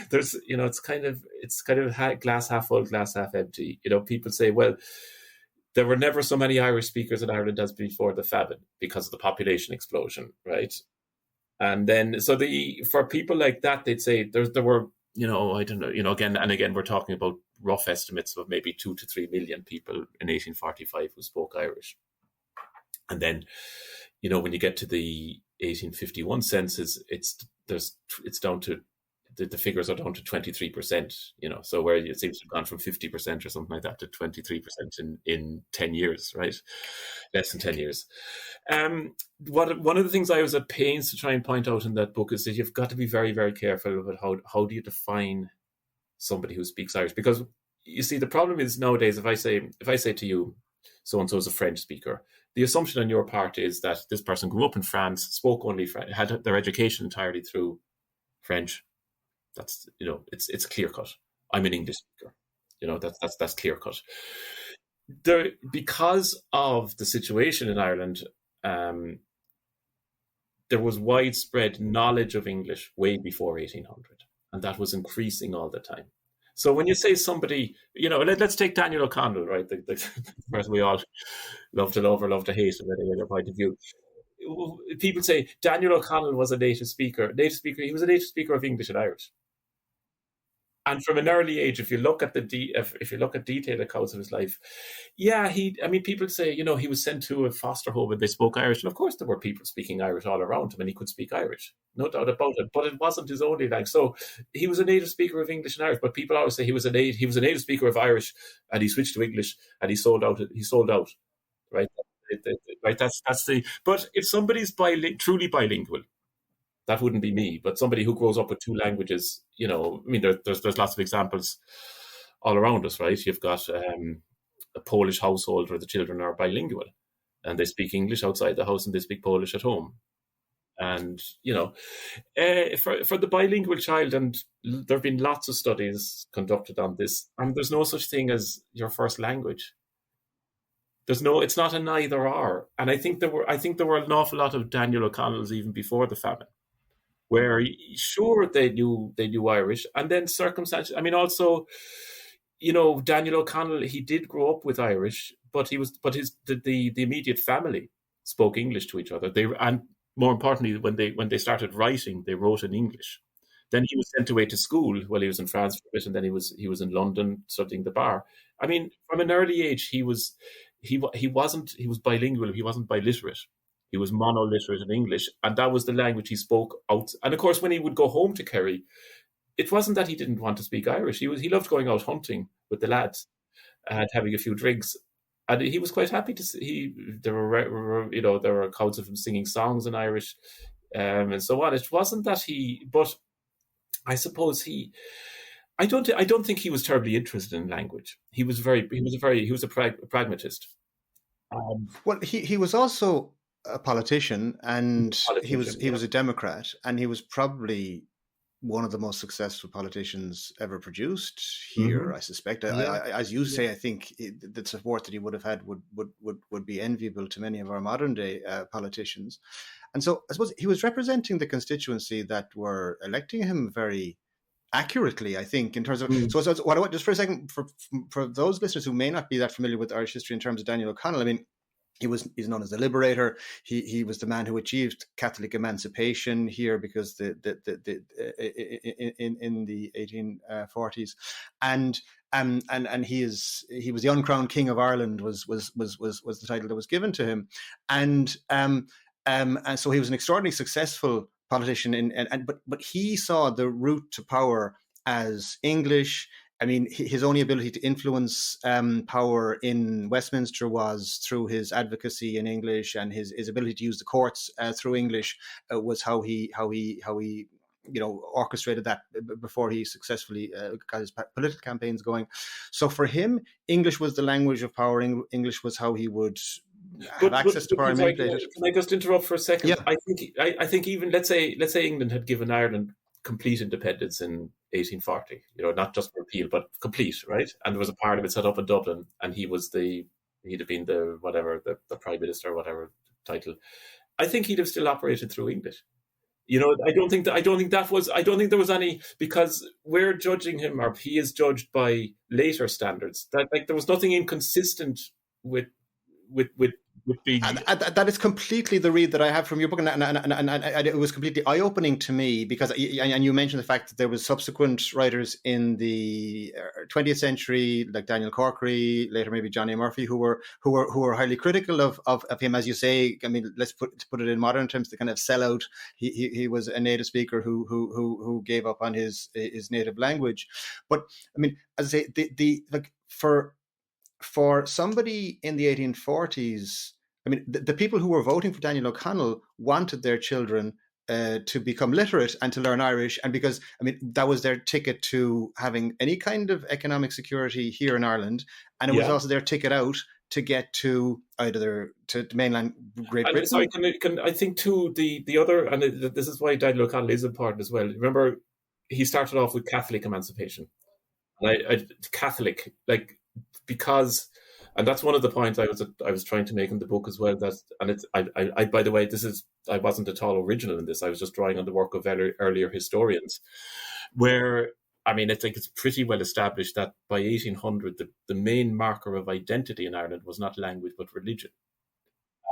there's, it's kind of glass half full, glass half empty. People say, well, there were never so many Irish speakers in Ireland as before the famine because of the population explosion, right? And then, for people like that, they'd say there were, I don't know, again, we're talking about rough estimates of maybe 2 to 3 million people in 1845 who spoke Irish. And then, when you get to the 1851 census, it's down to, the figures are down to 23%, so where it seems to have gone from 50% or something like that to 23% in 10 years, right? Less than 10 years. One of the things I was at pains to try and point out in that book is that you've got to be very, very careful about how do you define somebody who speaks Irish, because you see the problem is nowadays if I say to you so-and-so is a French speaker. The assumption on your part is that this person grew up in France, spoke only French, had their education entirely through French. That's, it's clear cut. I'm an English speaker. That's clear cut. Because of the situation in Ireland, there was widespread knowledge of English way before 1800, and that was increasing all the time. So when you say somebody, let's take Daniel O'Connell, right? The person we all love to love or love to hate, depending on your point of view. People say Daniel O'Connell was a native speaker. He was a native speaker of English and Irish. And from an early age, if you look at detailed accounts of his life, people say, he was sent to a foster home and they spoke Irish. And of course, there were people speaking Irish all around him and he could speak Irish, no doubt about it. But it wasn't his only language. So he was a native speaker of English and Irish. But people always say he was a native speaker of Irish and he switched to English and he sold out. Right? Right. That's the. But if somebody's truly bilingual, that wouldn't be me, but somebody who grows up with two languages, there's lots of examples all around us, right? You've got a Polish household where the children are bilingual and they speak English outside the house and they speak Polish at home. And, for the bilingual child, and there have been lots of studies conducted on this, and there's no such thing as your first language. It's not an either or. And I think there were an awful lot of Daniel O'Connells even before the famine, where sure they knew Irish, and then circumstances. Also, Daniel O'Connell, he did grow up with Irish, but the immediate family spoke English to each other. And more importantly, when they started writing, they wrote in English. Then he was sent away to school while he was in France for a bit, and then he was in London studying the bar. From an early age, he was bilingual. He wasn't biliterate. He was monoliterate in English, and that was the language he spoke out. And of course, when he would go home to Kerry, it wasn't that he didn't want to speak Irish. He loved going out hunting with the lads and having a few drinks, and he was quite happy to see. There were accounts of him singing songs in Irish, and so on. It wasn't that but I suppose I don't think he was terribly interested in language. He was a pragmatist. Well, he was also a politician, and he was a Democrat, and he was probably one of the most successful politicians ever produced here. Mm-hmm. I suspect, as you say, I think the support that he would have had would be enviable to many of our modern day politicians. And so I suppose he was representing the constituency that were electing him very accurately, I think, in terms of. So what I want, just for a second, for those listeners who may not be that familiar with Irish history in terms of Daniel O'Connell, he's known as the liberator. He was the man who achieved Catholic emancipation here because in the 1840s, and he was the uncrowned King of Ireland was the title that was given to him, and so he was an extraordinarily successful politician, but he saw the route to power as English. His only ability to influence power in Westminster was through his advocacy in English, and his ability to use the courts through English was how he orchestrated that before he successfully got his political campaigns going. So for him, English was the language of power. English was how he would have access to power and manipulate it. Can I just interrupt for a second? Yeah. I think even let's say England had given Ireland complete independence in 1840, not just repeal, but complete, right? And there was a parliament set up in Dublin, and he'd have been the prime minister or whatever title. I think he'd have still operated through English. I don't think there was any, because we're judging him, or he is judged by later standards. That there was nothing inconsistent with being. That is completely the read that I have from your book, and it was completely eye-opening to me, because and you mentioned the fact that there was subsequent writers in the 20th century, like Daniel Corkery, later maybe Johnny Murphy, who were highly critical of him, as you say. Let's put it in modern terms, the kind of sellout. He was a native speaker who gave up on his native language. But as I say, for somebody in the 1840s, the people who were voting for Daniel O'Connell wanted their children to become literate and to learn Irish, and because that was their ticket to having any kind of economic security here in Ireland, and it was also their ticket out to get to either to mainland Great Britain. So I think too the other, and this is why Daniel O'Connell is important as well. Remember, he started off with Catholic emancipation. Catholic, like, because, and that's one of the points I was trying to make in the book as well. I by the way, I wasn't at all original in this. I was just drawing on the work of earlier historians, where, I mean, I think it's pretty well established that by 1800, the main marker of identity in Ireland was not language but religion.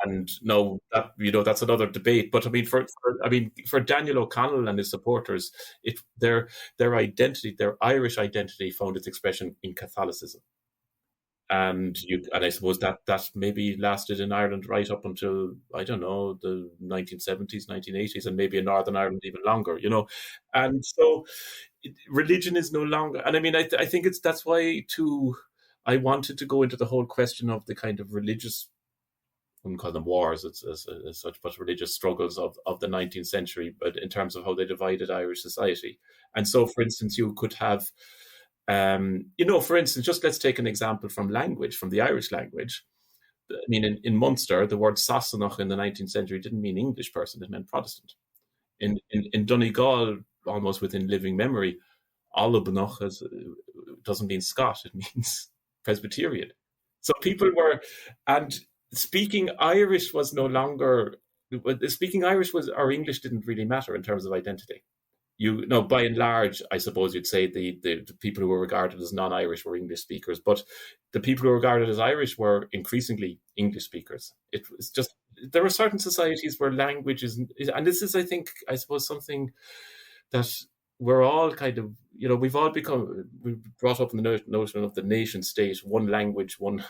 And no, that's another debate. But I mean, for Daniel O'Connell and his supporters, their identity, their Irish identity, found its expression in Catholicism. And I suppose that maybe lasted in Ireland right up until, I don't know, the 1970s, 1980s, and maybe in Northern Ireland even longer. And so religion is no longer. And I mean, I think that's why too. I wanted to go into the whole question of the kind of religious, I wouldn't call them wars as such, but religious struggles of the 19th century, but in terms of how they divided Irish society. And so, for instance, you could have, for instance, just let's take an example from language, from the Irish language. I mean, in Munster, the word Sassenach in the 19th century didn't mean English person, it meant Protestant. In Donegal, almost within living memory, Alubnach doesn't mean Scot, it means Presbyterian. So people were, and speaking Irish was no longer, speaking Irish was, or English didn't really matter in terms of identity. By and large, I suppose you'd say the people who were regarded as non-Irish were English speakers, but the people who were regarded as Irish were increasingly English speakers. It was just, there are certain societies where language is, and this is, I suppose, something that we're all kind of, we've brought up in the notion of the nation state, one language, one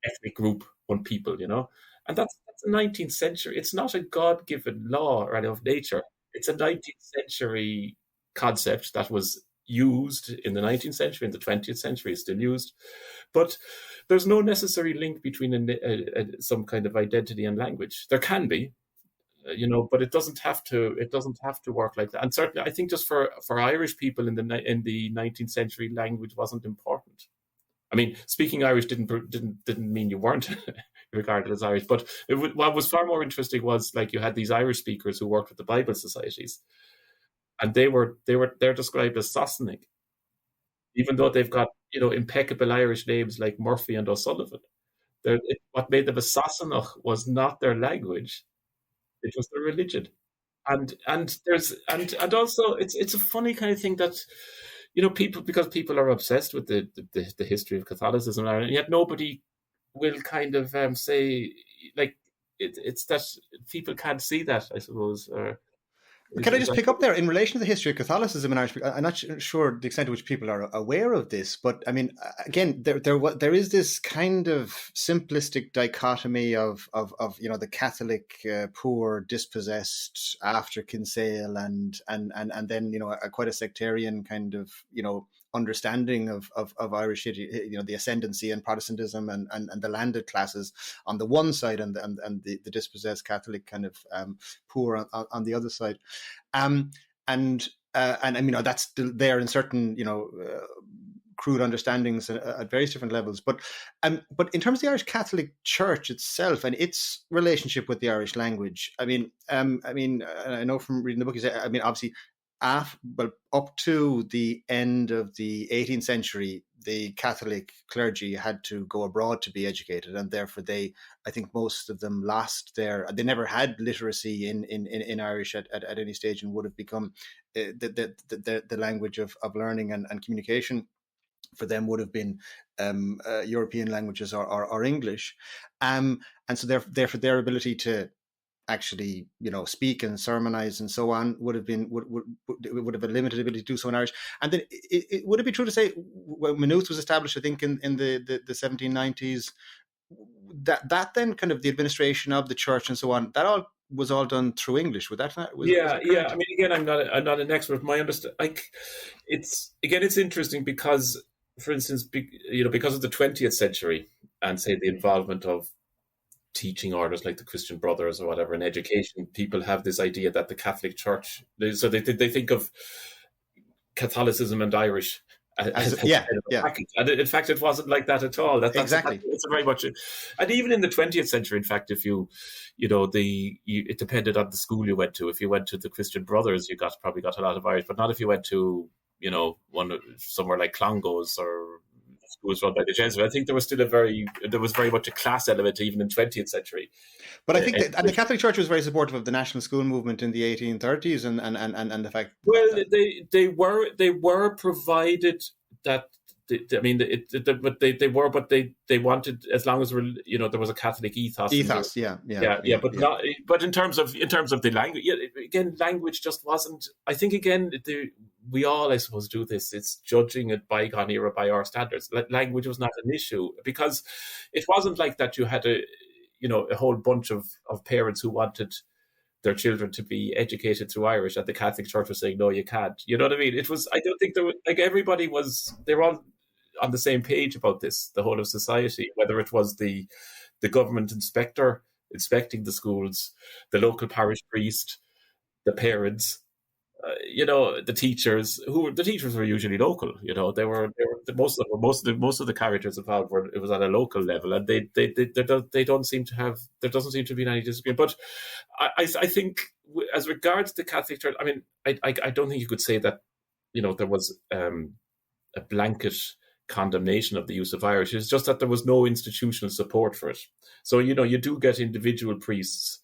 ethnic group, one people, and that's the 19th century. It's not a God-given law or of nature. It's a 19th century concept that was used in the 19th century, in the 20th century, is still used. But there's no necessary link between some kind of identity and language. There can be, but it doesn't have to. It doesn't have to work like that. And certainly, I think just for Irish people in the 19th century, language wasn't important. I mean, speaking Irish didn't mean you weren't regarded as Irish. But what was far more interesting was, like, you had these Irish speakers who worked with the Bible societies, and they're described as Sassenach, even though they've got impeccable Irish names like Murphy and O'Sullivan. What made them a Sassenach was not their language; it was their religion. And also it's a funny kind of thing that, because people are obsessed with the history of Catholicism in Ireland, and yet nobody will kind of say, like, it's that people can't see that, I suppose. Can I just pick up there in relation to the history of Catholicism in Irish? I'm not sure the extent to which people are aware of this, but I mean, again, there is this kind of simplistic dichotomy of the Catholic poor, dispossessed after Kinsale, and then quite a sectarian kind of understanding of Irish, the ascendancy and Protestantism and the landed classes on the one side, and the dispossessed Catholic kind of poor on the other side. And that's still there in certain, crude understandings at various different levels. But in terms of the Irish Catholic Church itself and its relationship with the Irish language, I know from reading the book, obviously, up to the end of the 18th century, the Catholic clergy had to go abroad to be educated, and therefore I think most of them they never had literacy in Irish at any stage, and would have become the language of learning and communication for them would have been European languages or English, and so therefore their ability to actually speak and sermonize and so on would have a limited ability to do so in Irish. And then would it be true to say when Maynooth was established, I think in the 1790s, that then kind of the administration of the church and so on, that all was all done through English? Would that not? Yeah. I mean, again, I'm not an expert. My understanding, it's interesting because, for instance, because of the 20th century and say the involvement of teaching orders like the Christian Brothers or whatever in education, people have this idea that the Catholic Church, so they think of Catholicism and Irish as Yeah, kind of a yeah, package. And in fact, it wasn't like that at all. exactly. It's a very much, and even in the 20th century, in fact, if it depended on the school you went to. If you went to the Christian Brothers, you probably got a lot of Irish, but not if you went to, somewhere like Clongowes or schools run by the Jesuits. I think there was very much a class element even in 20th century. But I think and the Catholic Church was very supportive of the national school movement in the 1830s, and the fact. Well, they were provided that. But they wanted, as long as there was a Catholic ethos. But in terms of the language, again, language just wasn't. I think again, we all, I suppose, do this. It's judging a bygone era by our standards. Language was not an issue because it wasn't like that. You had a whole bunch of parents who wanted their children to be educated through Irish, and the Catholic Church was saying, no, you can't. You know what I mean? It was. I don't think everybody was. They were all on the same page about this, the whole of society, whether it was the government inspector inspecting the schools, the local parish priest, the parents, the teachers. The teachers were usually local. They were most of the characters involved it was at a local level, and they don't seem to have. There doesn't seem to be any disagreement. But I think, as regards the Catholic Church, I mean, I don't think you could say that there was a blanket condemnation of the use of Irish. It's just that there was no institutional support for it. So you do get individual priests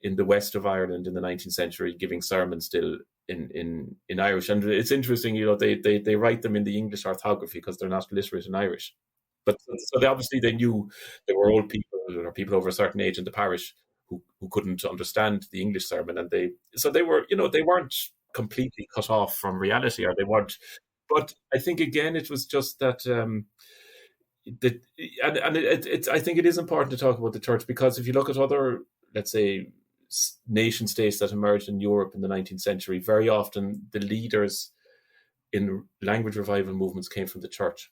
in the west of Ireland in the 19th century giving sermons still in Irish, and it's interesting. They write them in the English orthography because they're not literate in Irish. But so they knew there were old people or people over a certain age in the parish who couldn't understand the English sermon, and they weren't completely cut off from reality, or they weren't. But I think again, it was just that I think it is important to talk about the church, because if you look at other, let's say, nation states that emerged in Europe in the 19th century, very often the leaders in language revival movements came from the church.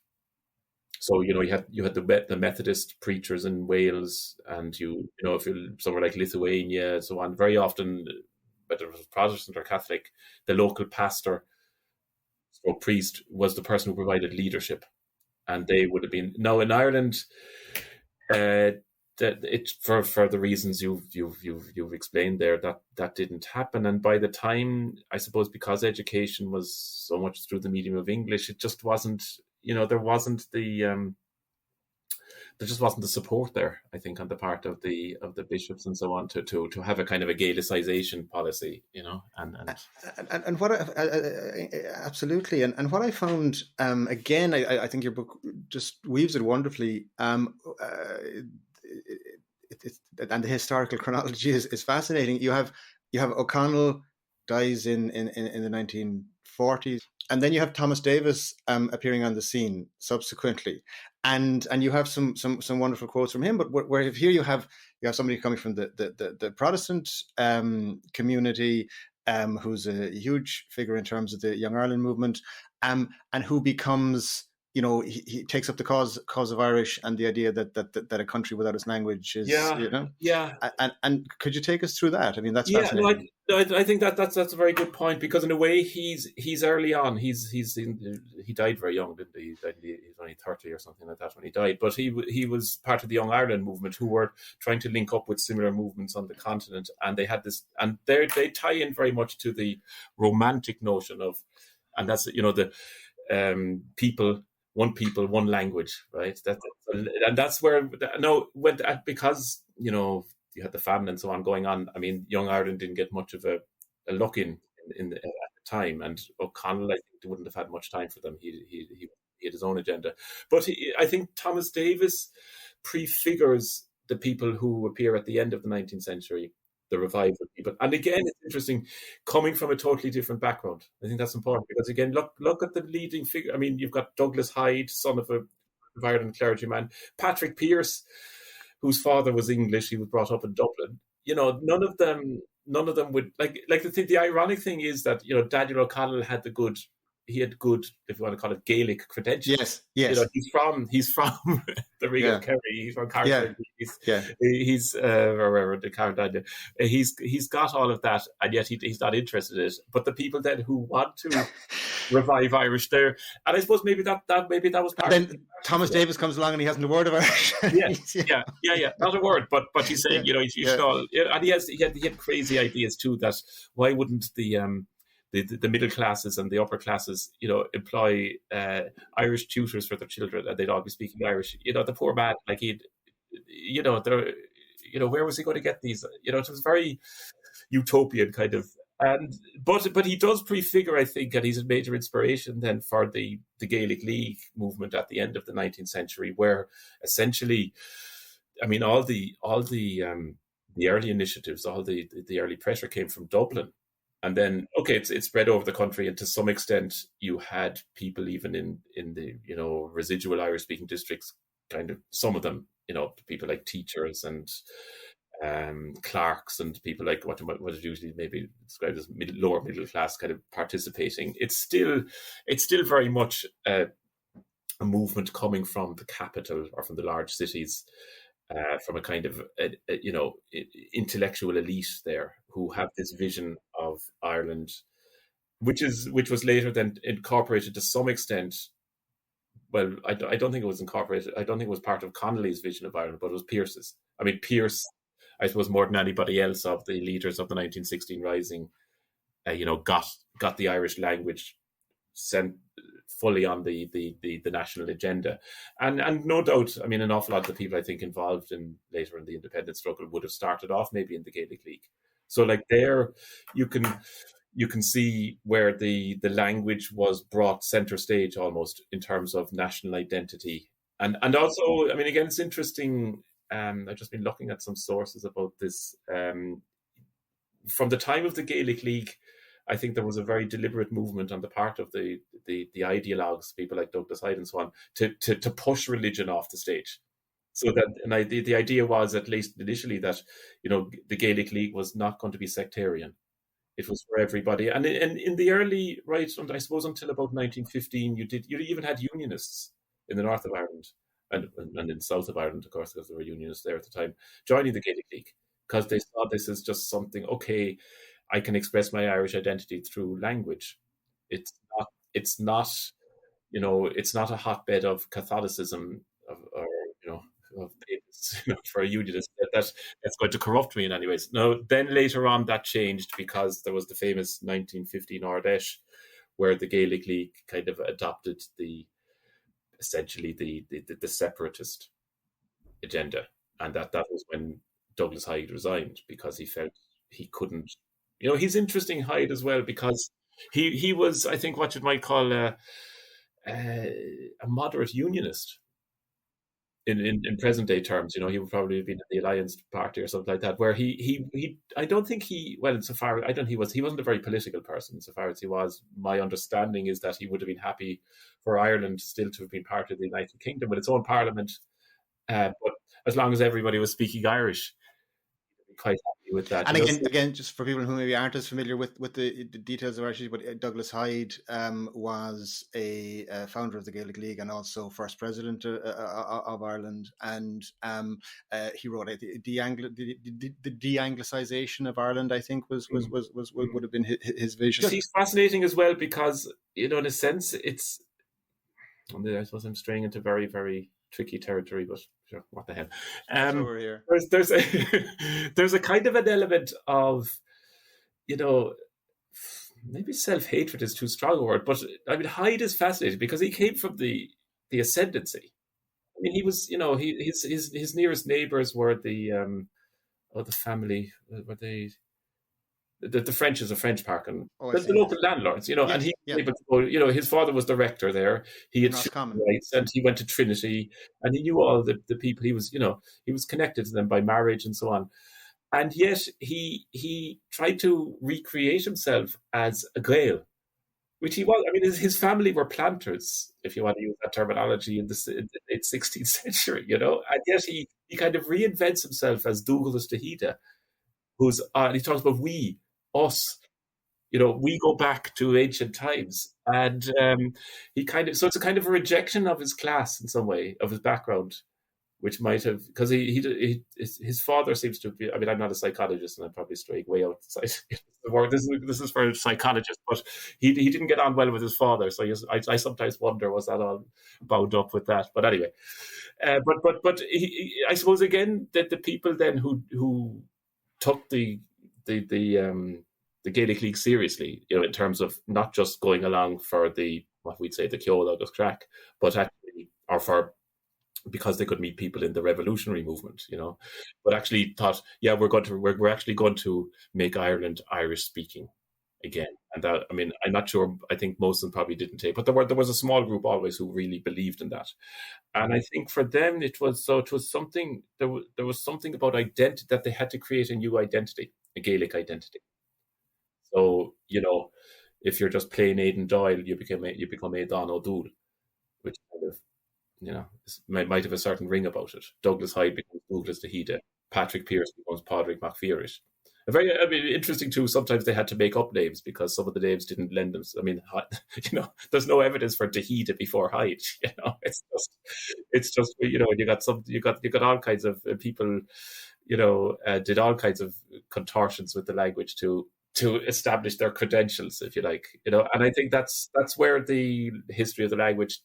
So you had the Methodist preachers in Wales, and if you somewhere like Lithuania and so on, very often, whether it was Protestant or Catholic, the local pastor or priest was the person who provided leadership, and they would have been. Now in Ireland, that it for the reasons you've explained there, that didn't happen. And by the time, I suppose, because education was so much through the medium of English, it just wasn't. There just wasn't the support there, I think, on the part of the bishops and so on to have a kind of a Gaelicization policy, and what absolutely, and what I found again, I think your book just weaves it wonderfully. And the historical chronology is fascinating. You have O'Connell dies in the 1940s. And then you have Thomas Davis appearing on the scene subsequently, and you have some wonderful quotes from him. But where here you have somebody coming from the Protestant community, who's a huge figure in terms of the Young Ireland movement, and who becomes, he takes up the cause of Irish and the idea that a country without its language is, And could you take us through that? I mean, that's fascinating. I think that's a very good point, because in a way he's early on. He died very young, didn't he? He was only 30 or something like that when he died. But he was part of the Young Ireland movement, who were trying to link up with similar movements on the continent, and they had this, and they tie in very much to the romantic notion of, and that's the people. One people, one language, right? And that's where because you had the famine and so on going on. I mean, Young Ireland didn't get much of a look in at the time, and O'Connell, I think, wouldn't have had much time for them. He had his own agenda, but I think Thomas Davis prefigures the people who appear at the end of the 19th century, the revival people. And again, it's interesting, coming from a totally different background. I think that's important, because again, look at the leading figure. I mean, you've got Douglas Hyde, son of a Ireland clergyman, Patrick Pearse, whose father was English. He was brought up in Dublin. None of them would like. The ironic thing is that Daniel O'Connell had the good good, if you want to call it, Gaelic credentials. Yes. He's from the Ring of Kerry. He's from Carrick. He's wherever the Carolina. He's got all of that, and yet he's not interested in it. But the people then who want to revive Irish there, and I suppose maybe that was part. And then Thomas Davis comes along and he hasn't a word of Irish. Yeah, not a word. But he's saying, you should all, and he had crazy ideas too. That why wouldn't the middle classes and the upper classes, employ Irish tutors for their children, and they'd all be speaking Irish. The poor man, like where was he going to get these? It was very utopian kind of. But he does prefigure, I think, and he's a major inspiration then for the Gaelic League movement at the end of the 19th century, where essentially, I mean, all the early initiatives, all the early pressure came from Dublin. And then, it spread over the country, and to some extent, you had people even in the residual Irish-speaking districts, kind of some of them, people like teachers and clerks and people like what is usually maybe described as lower middle class, kind of participating. It's still very much a movement coming from the capital or from the large cities. From a kind of intellectual elite there who have this vision of Ireland, which was later then incorporated to some extent. Well, I don't think it was incorporated. I don't think it was part of Connolly's vision of Ireland, but it was Pearse's. I mean, Pearse, I suppose more than anybody else of the leaders of the 1916 Rising, got the Irish language sent fully on the national agenda, and no doubt, I mean, an awful lot of the people I think involved later in the independence struggle would have started off maybe in the Gaelic League. So like there, you can see where the language was brought center stage almost in terms of national identity, and also, I mean, again, it's interesting. I've just been looking at some sources about this from the time of the Gaelic League. I think there was a very deliberate movement on the part of the ideologues, people like Douglas Hyde and so on, to push religion off the stage. So that the idea was, at least initially, that the Gaelic League was not going to be sectarian. It was for everybody. And in the early, right, and I suppose until about 1915, you even had unionists in the north of Ireland and in the south of Ireland, of course, because there were unionists there at the time, joining the Gaelic League, because they saw this as just something, I can express my Irish identity through language. It's not a hotbed of Catholicism of papists, for a unionist that's going to corrupt me in any ways. No, then later on that changed, because there was the famous 1915 Ardèche, where the Gaelic League kind of adopted essentially the separatist agenda, and that was when Douglas Hyde resigned, because he felt he couldn't. He's interesting, Hyde, as well, because he was, I think, what you might call a moderate unionist in present day terms. He would probably have been in the Alliance Party or something like that, where he I don't think he wasn't a very political person. So far as he was, my understanding is that he would have been happy for Ireland still to have been part of the United Kingdom with its own parliament, but as long as everybody was speaking Irish, quite happy with that. And again, just for people who maybe aren't as familiar with the details of Irish, but Douglas Hyde was a founder of the Gaelic League and also first president of Ireland, and he wrote the de-Anglicisation of Ireland, I think would have been his vision. He's fascinating as well, because in a sense, I suppose I'm straying into very, very tricky territory, but sure, what the hell. So we're here. There's a kind of an element of, maybe self-hatred is too strong a word, but I mean, Hyde is fascinating because he came from the ascendancy. I mean, he was, his nearest neighbours were the family, were they? The French is a French park, and the local landlords, and he was able to go, his father was the rector there. He had rights, and he went to Trinity, and he knew all the people. He was, he was connected to them by marriage and so on. And yet he tried to recreate himself as a Gael, which he was. I mean, his family were planters, if you want to use that terminology, in the late 16th century, and yet he kind of reinvents himself as Douglas de Hida, he talks about we, us, we go back to ancient times, and so it's a kind of a rejection of his class in some way, of his background, which might have, because his father seems to be. I mean, I'm not a psychologist, and I'm probably straying way outside the work. This is for a psychologist, but he didn't get on well with his father, so I sometimes wonder, was that all bound up with that? But anyway, I suppose again that the people then who took the Gaelic League seriously, in terms of not just going along for what we'd say the Ceol agus crack, but actually, or for, because they could meet people in the revolutionary movement, but actually thought, yeah, we're actually going to make Ireland Irish speaking again. And that, I mean, I'm not sure. I think most of them probably didn't take, but there was a small group always who really believed in that. And I think for them it was something. There was something about identity, that they had to create a new identity, a Gaelic identity. So if you're just plain Aidan Doyle, you become Aidan O'Doyle, which kind of might have a certain ring about it. Douglas Hyde becomes Douglas de Hide. Patrick Pearse becomes Padraig MacPhirish. Interesting too. Sometimes they had to make up names because some of the names didn't lend them. I mean, there's no evidence for de Hide before Hyde. It's just you got all kinds of people. Did all kinds of contortions with the language to establish their credentials, if you like. And I think that's where the history of the language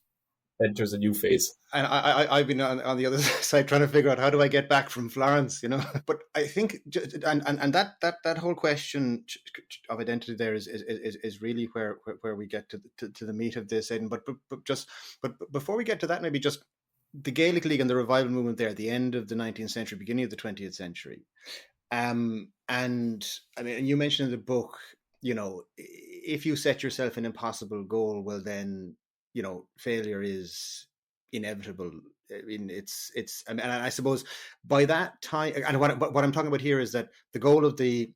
enters a new phase. And I've been on the other side trying to figure out, how do I get back from Florence, But I think, and that whole question of identity there is really where we get to the meat of this, Aidan. But before we get to that, maybe just the Gaelic League and the revival movement there at the end of the 19th century, beginning of the 20th century. And I mean, you mentioned in the book, if you set yourself an impossible goal, well then, failure is inevitable. I mean, and I suppose by that time, and what I'm talking about here is that the goal of the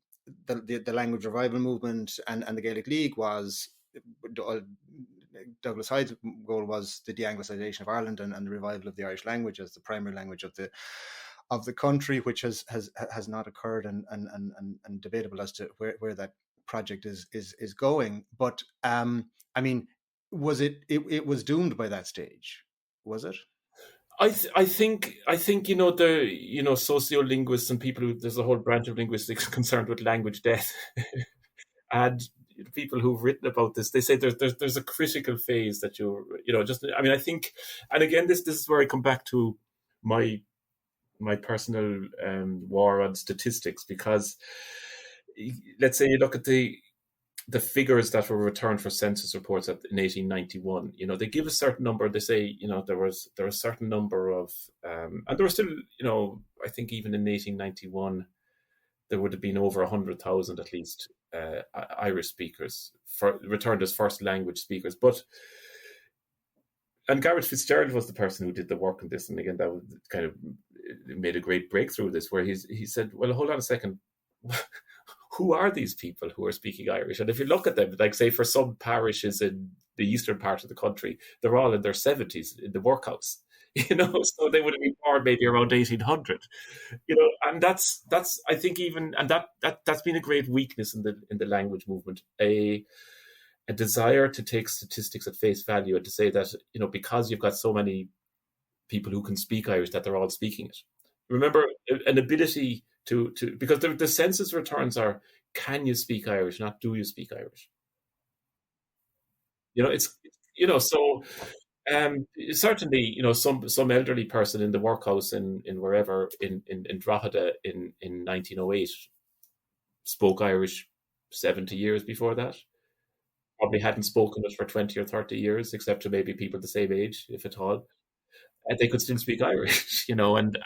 language revival movement and the Gaelic League was, Douglas Hyde's goal was the de-Anglicization of Ireland and the revival of the Irish language as the primary language of the country, which has not occurred, and debatable as to where that project is going. But I mean, was it was doomed by that stage, was it? I think the sociolinguists and people who, there's a whole branch of linguistics concerned with language death, and people who've written about this, they say there's a critical phase that I think, and again, this is where I come back to my personal war on statistics, because let's say you look at the figures that were returned for census reports in 1891, they give a certain number. They say, there was a certain number of, and there were still, I think even in 1891, there would have been over 100,000 at least Irish speakers returned as first language speakers. And Garrett Fitzgerald was the person who did the work on this. And again, that kind of made a great breakthrough with this, where he said, well, hold on a second. Who are these people who are speaking Irish? And if you look at them, like say for some parishes in the eastern part of the country, they're all in their 70s in the workhouse, so they would have been born maybe around 1800, and that's I think even, and that's been a great weakness in the language movement, a desire to take statistics at face value and to say that, because you've got so many people who can speak Irish, that they're all speaking it. Remember, an ability to because the census returns are, can you speak Irish, not do you speak Irish? It's so certainly, some elderly person in the workhouse in wherever in Drogheda in 1908 spoke Irish 70 years before that. Probably hadn't spoken it for 20 or 30 years, except to maybe people the same age, if at all. And they could still speak Irish, and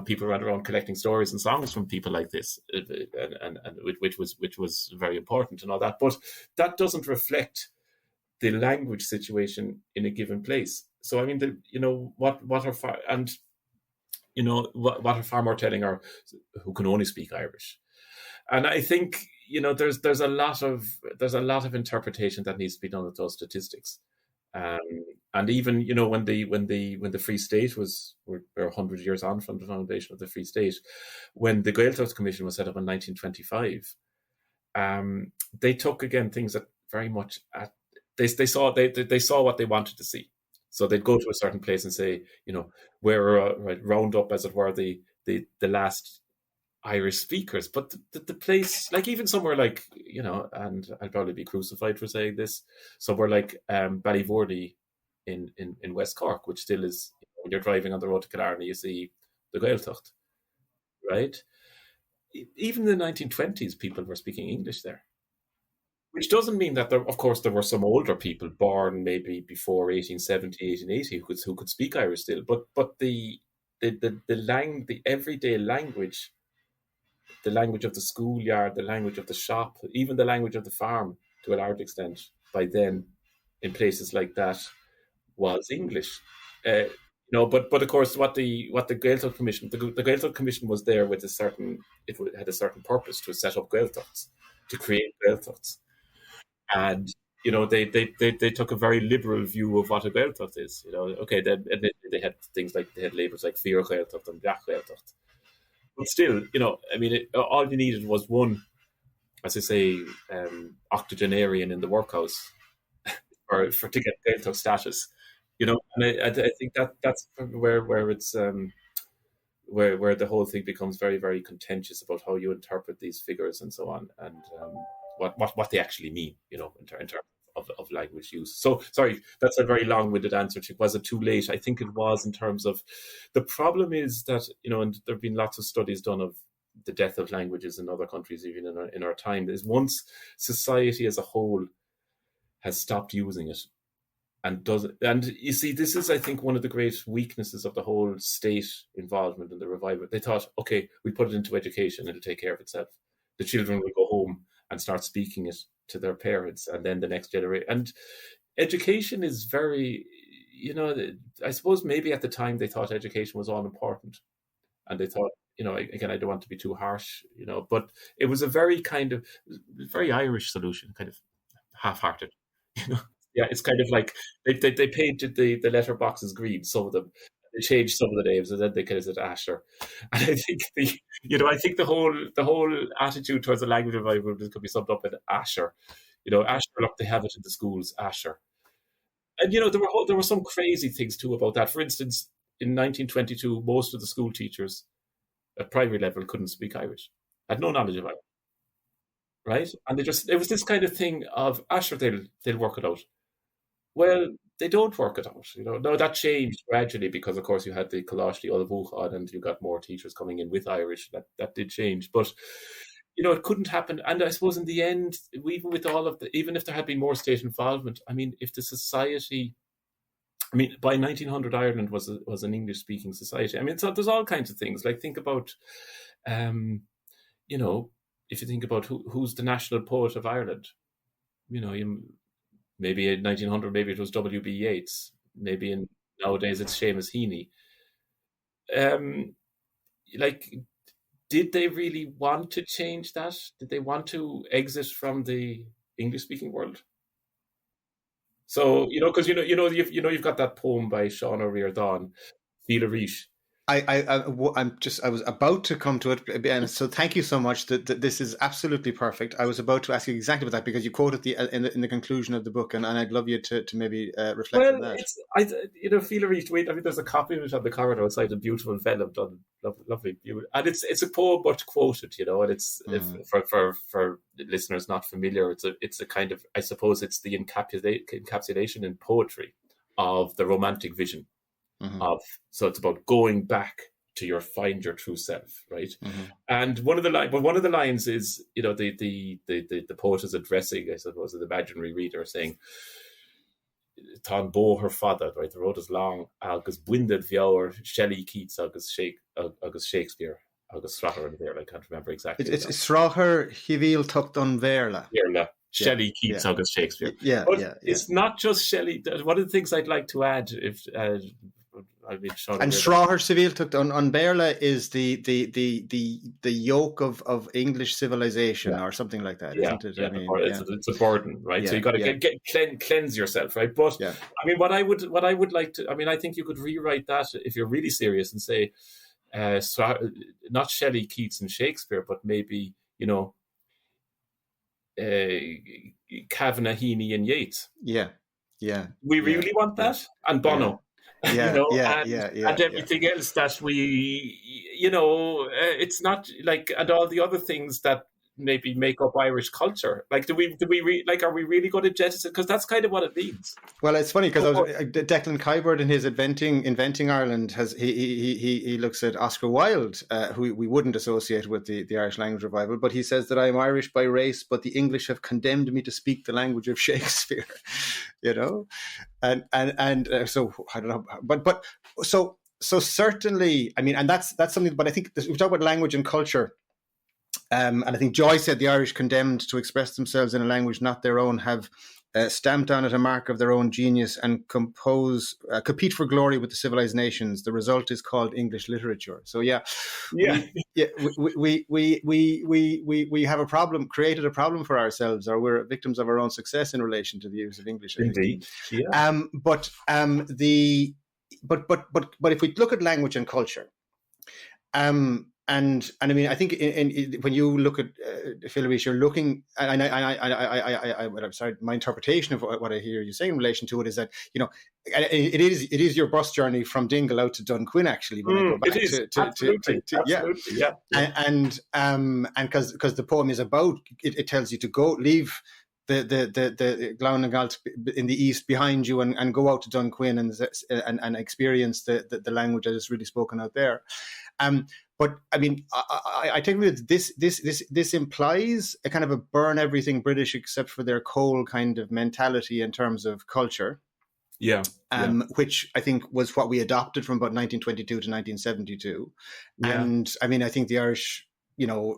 people ran around collecting stories and songs from people like this, and which was very important and all that. But that doesn't reflect the language situation in a given place. So I mean, what are far more telling are who can only speak Irish, and I think there's a lot of interpretation that needs to be done with those statistics. And even when the Free State we're 100 years on from the foundation of the Free State, when the Gaeltacht Commission was set up in 1925, they took again things that very much they saw what they wanted to see. So they'd go to a certain place and say, we're round up, as it were, the last Irish speakers. But the place, like even somewhere like, and I'll probably be crucified for saying this, somewhere like Ballyvordy in West Cork, which still is, when you're driving on the road to Killarney, you see the Gaeltacht, right? Even in the 1920s, people were speaking English there. Which doesn't mean that of course, there were some older people born maybe before 1870, 1880 who could speak Irish still. But the everyday language, the language of the schoolyard, the language of the shop, even the language of the farm, to a large extent, by then, in places like that, was English. But of course, what the Gaeltacht Commission, the Gaeltacht Commission was there with it had a certain purpose to set up Gaeltachts, to create Gaeltachts. And they took a very liberal view of what a Gaeltacht is. Okay, they had things like, they had labels like Fíor Gaeltacht and Bleach Gaeltacht. But still, all you needed was one, as I say, octogenarian in the workhouse to get Gaeltacht status. And I think that's where it's where the whole thing becomes very, very contentious about how you interpret these figures and so on, and what they actually mean, in terms of language use. So, sorry, that's a very long-winded answer. Was it too late? I think it was, in terms of, the problem is that, and there have been lots of studies done of the death of languages in other countries, even in our time, is once society as a whole has stopped using it, and you see, this is, I think, one of the great weaknesses of the whole state involvement in the revival. They thought, okay, we put it into education, it'll take care of itself. The children will go home and start speaking it to their parents, and then the next generation. And education is very, I suppose maybe at the time they thought education was all important, and they thought, again, I don't want to be too harsh, but it was a very very Irish solution, kind of half-hearted, Yeah, it's kind of like they painted the letter boxes green, some of them. They changed some of the names, and then they kind of said Asher. And I think the whole attitude towards the language revival could be summed up in Asher. Asher, look, they have it in the schools, Asher. And there were some crazy things too about that. For instance, in 1922, most of the school teachers at primary level couldn't speak Irish, had no knowledge of Irish, right? And it was this kind of thing of Asher, they'll work it out. Well, they don't work it out. No, that changed gradually because, of course, you had the Colashli Olivúchad, and you got more teachers coming in with Irish. That did change, but it couldn't happen. And I suppose in the end, even with all of even if there had been more state involvement, if the society, by 1900, Ireland was an English-speaking society. So there's all kinds of things. Like, think about, if you think about who's the national poet of Ireland, maybe in 1900, maybe it was W.B. Yeats. Maybe nowadays it's Seamus Heaney. Did they really want to change that? Did they want to exit from the English-speaking world? So because you've got that poem by Sean O'Rear Dawn, Fíle Rís. I was about to come to it, and so thank you so much. This is absolutely perfect. I was about to ask you exactly about that, because you quoted in the conclusion of the book, and I'd love you to maybe reflect on that. Fíle Rís. There's a copy of it on the corridor outside, a beautiful vellum done, lovely, beautiful, and it's a poem but quoted, and it's for listeners not familiar, it's a kind of, I suppose, it's the encapsulation in poetry of the romantic vision. Mm-hmm. So it's about going back to find your true self, right? Mm-hmm. And one of the lines is, the poet is addressing, I suppose, an imaginary reader, saying, "Tá Bo her father, right? The road is long, agus bwinded viaur, Shelley, Keats, agus Shakespeare, agus Sracher and there." I can't remember exactly. It's Sracher, Hivil tucked on Verla. Shelley, Keats, agus Shakespeare. It's not just Shelley. One of the things I'd like to add, and Sracher Civil tucked on Berla is the yoke of English civilization, or something like that, isn't it? It's a burden, right? So you got to cleanse yourself, right? But what I would like to, I think you could rewrite that if you're really serious and say, not Shelley, Keats, and Shakespeare, but maybe Kavanagh, Heaney, and Yeats. Yeah. We really want that, and Bono, and and everything else that we, it's not like, and all the other things that maybe make up Irish culture. Like, are we really going to jettison? Because that's kind of what it means. Well, it's funny because Declan Kyberd in his Inventing Ireland he looks at Oscar Wilde, who we wouldn't associate with the Irish language revival, but he says that I am Irish by race, but the English have condemned me to speak the language of Shakespeare. And so I don't know, but so certainly, I mean, and that's something. But I think we talk about language and culture. And I think Joy said the Irish, condemned to express themselves in a language not their own, have stamped on it a mark of their own genius and compete for glory with the civilized nations. The result is called English literature. So we have a problem, created a problem for ourselves, or we're victims of our own success in relation to the use of English. Indeed. Yeah. But if we look at language and culture, and I mean, I think when you look at Philippish, you're looking, and I'm sorry, my interpretation of what I hear you saying in relation to it is that, it is your bus journey from Dingle out to Dunquin, actually, when I go back absolutely. Yeah. And because the poem is about, it tells you to go, leave the Glan and Galt in the east behind you and go out to Dunquin and experience the language that is really spoken out there. But I mean, I take it this implies a kind of a burn everything British except for their coal kind of mentality in terms of culture. Yeah. Which I think was what we adopted from about 1922 to 1972. Yeah. And I mean, I think the Irish,